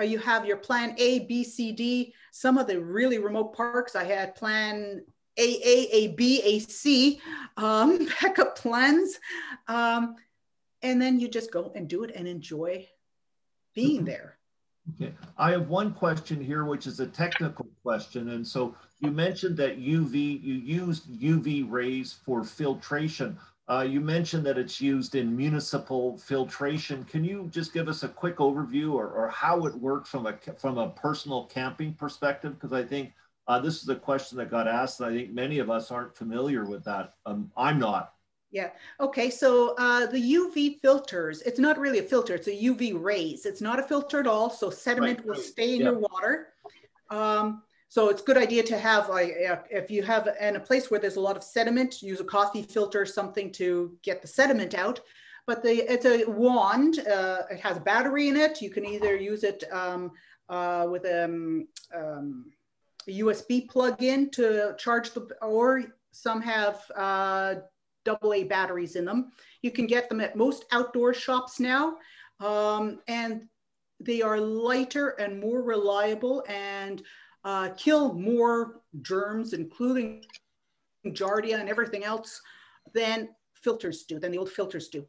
You have your plan A, B, C, D. Some of the really remote parks, I had plan A, B, A, C, backup plans. And then you just go and do it and enjoy being there. Okay, I have one question here, which is a technical question. And so you mentioned that you used UV rays for filtration. You mentioned that it's used in municipal filtration. Can you just give us a quick overview or how it works from a personal camping perspective? Because I think This is a question that got asked, and I think many of us aren't familiar with that. I'm not. Yeah. Okay. So the UV filters, it's not really a filter, it's a UV rays. It's not a filter at all. So sediment will stay in your water. So it's a good idea to have, if you have in a place where there's a lot of sediment, use a coffee filter or something to get the sediment out. But it's a wand. It has a battery in it. You can either use it with a USB plug-in to charge the, or some have AA batteries in them. You can get them at most outdoor shops now. And they are lighter and more reliable and kill more germs, including Giardia and everything else, than filters do, than the old filters do.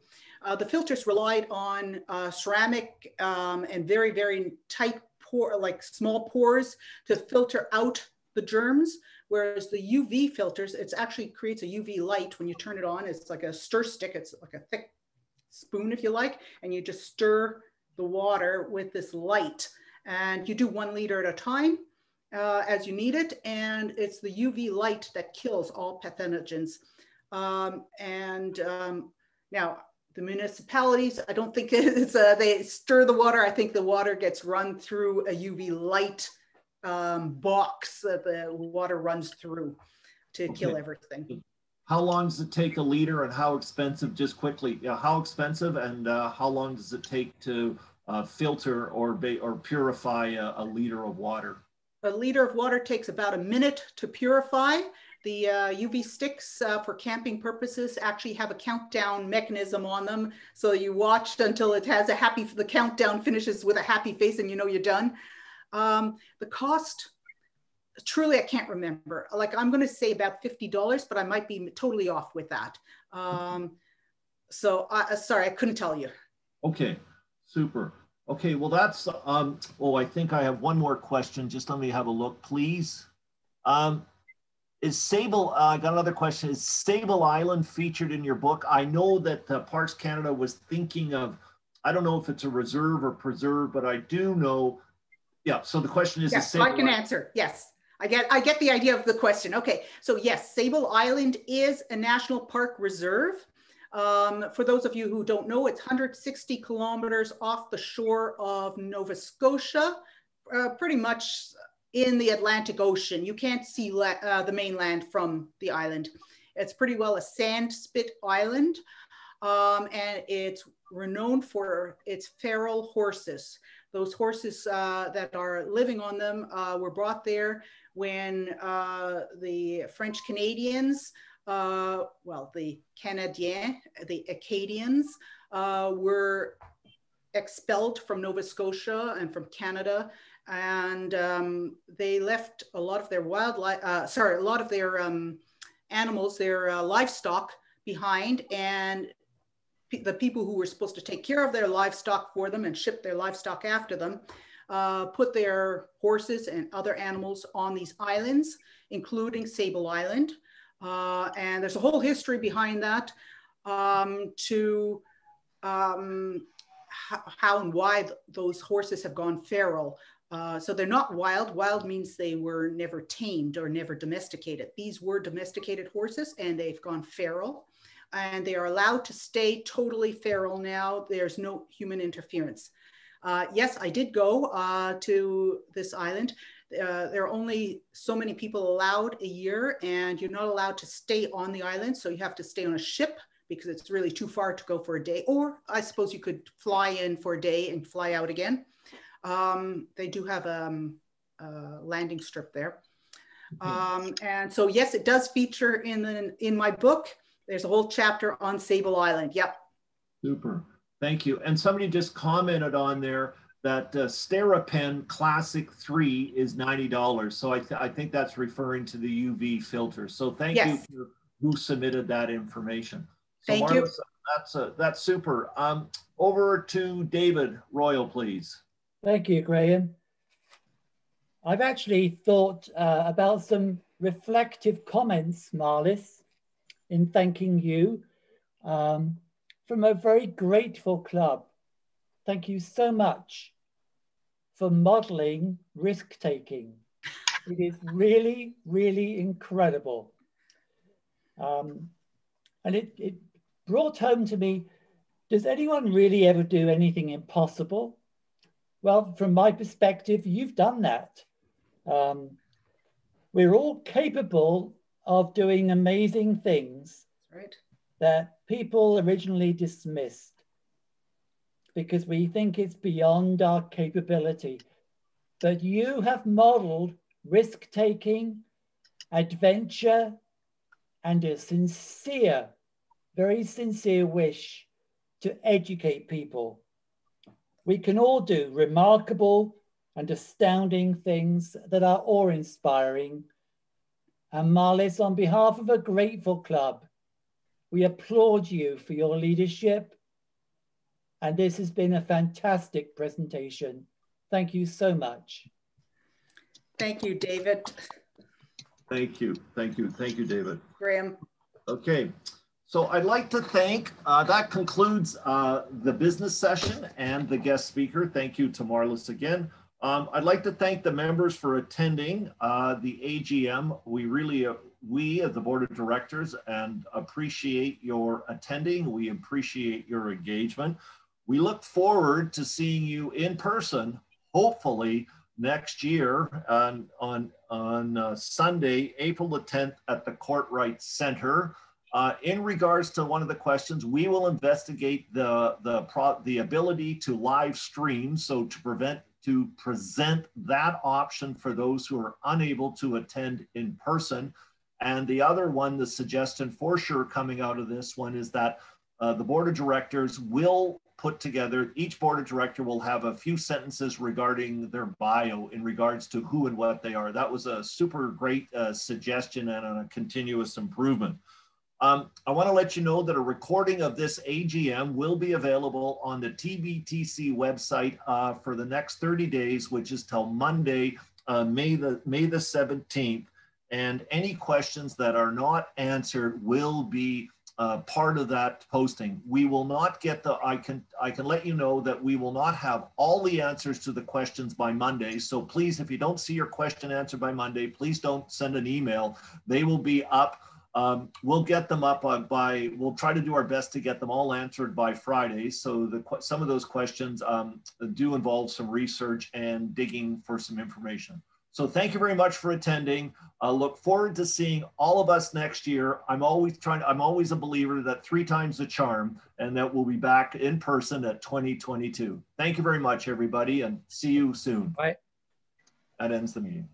The filters relied on ceramic and very, very tight pore, like small pores to filter out the germs. Whereas the UV filters, it actually creates a UV light when you turn it on. It's like a stir stick. It's like a thick spoon, if you like, and you just stir the water with this light. And you do 1 liter at a time as you need it. And it's the UV light that kills all pathogens. Now, the municipalities, I don't think it's, they stir the water. I think the water gets run through a UV light box that the water runs through to kill everything. How long does it take a liter, and how expensive, just quickly, how expensive and how long does it take to filter or purify a liter of water? A liter of water takes about a minute to purify. The UV sticks for camping purposes actually have a countdown mechanism on them. So you watch until it has the countdown finishes with a happy face and you know you're done. The cost, truly, I can't remember. Like, I'm going to say about $50, but I might be totally off with that. Sorry, I couldn't tell you. Okay, super. Okay, well, that's, I think I have one more question. Just let me have a look, please. Is Sable, I got another question. Is Sable Island featured in your book? I know that Parks Canada was thinking of, I don't know if it's a reserve or preserve, but I do know. Yeah, so the question is, yes, I can answer. Yes, I get the idea of the question. Okay, so yes, Sable Island is a national park reserve. For those of you who don't know, it's 160 kilometers off the shore of Nova Scotia, pretty much in the Atlantic Ocean. You can't see the mainland from the island. It's pretty well a sand spit island, and it's renowned for its feral horses. Those horses that are living on them were brought there when the French Canadians, the Canadiens, the Acadians, were expelled from Nova Scotia and from Canada, and they left a lot of their animals, their livestock behind, and the people who were supposed to take care of their livestock for them and ship their livestock after them put their horses and other animals on these islands, including Sable Island. And there's a whole history behind that to how and why those horses have gone feral. So they're not wild. Wild means they were never tamed or never domesticated. These were domesticated horses and they've gone feral. And they are allowed to stay totally feral now. There's no human interference. Yes, I did go to this island. There are only so many people allowed a year, and you're not allowed to stay on the island. So you have to stay on a ship because it's really too far to go for a day. Or I suppose you could fly in for a day and fly out again. They do have a landing strip there. And so, yes, it does feature in my book. There's a whole chapter on Sable Island. Yep. Super. Thank you. And somebody just commented on there that Sterapen Classic 3 is $90. So I think that's referring to the UV filter. So thank you to who submitted that information. So thank you. That's super. Over to David Royal, please. Thank you, Graham. I've actually thought about some reflective comments, Marlis, in thanking you from a very grateful club. Thank you so much for modeling risk-taking. It is really, really incredible. And it brought home to me, does anyone really ever do anything impossible? Well, from my perspective, you've done that. We're all capable of doing amazing things. Right. That people originally dismissed because we think it's beyond our capability. But you have modeled risk-taking, adventure, and a sincere, very sincere wish to educate people. We can all do remarkable and astounding things that are awe-inspiring. And Marlis, on behalf of a grateful club, we applaud you for your leadership. And this has been a fantastic presentation. Thank you so much. Thank you, David. Thank you, David. Graham. Okay, so I'd like to thank, that concludes the business session and the guest speaker. Thank you to Marlis again. I'd like to thank the members for attending the AGM. We as the board of directors and appreciate your attending. We appreciate your engagement. We look forward to seeing you in person, hopefully next year on Sunday, April the 10th at the Courtright Center. In regards to one of the questions, we will investigate the ability to live stream, so to present that option for those who are unable to attend in person. And the other one, the suggestion for sure coming out of this one is that the board of directors will put together, each board of director will have a few sentences regarding their bio in regards to who and what they are. That was a super great suggestion and a continuous improvement. I want to let you know that a recording of this AGM will be available on the Tbtc website for the next 30 days, which is till Monday, May the 17th. And any questions that are not answered will be part of that posting. We will not get I can let you know that we will not have all the answers to the questions by Monday. So please, if you don't see your question answered by Monday, please don't send an email. They will be up. We'll get them up we'll try to do our best to get them all answered by Friday. So some of those questions do involve some research and digging for some information. So thank you very much for attending. I look forward to seeing all of us next year. I'm always a believer that 3 times the charm, and that we'll be back in person at 2022. Thank you very much, everybody, and see you soon. Bye. That ends the meeting.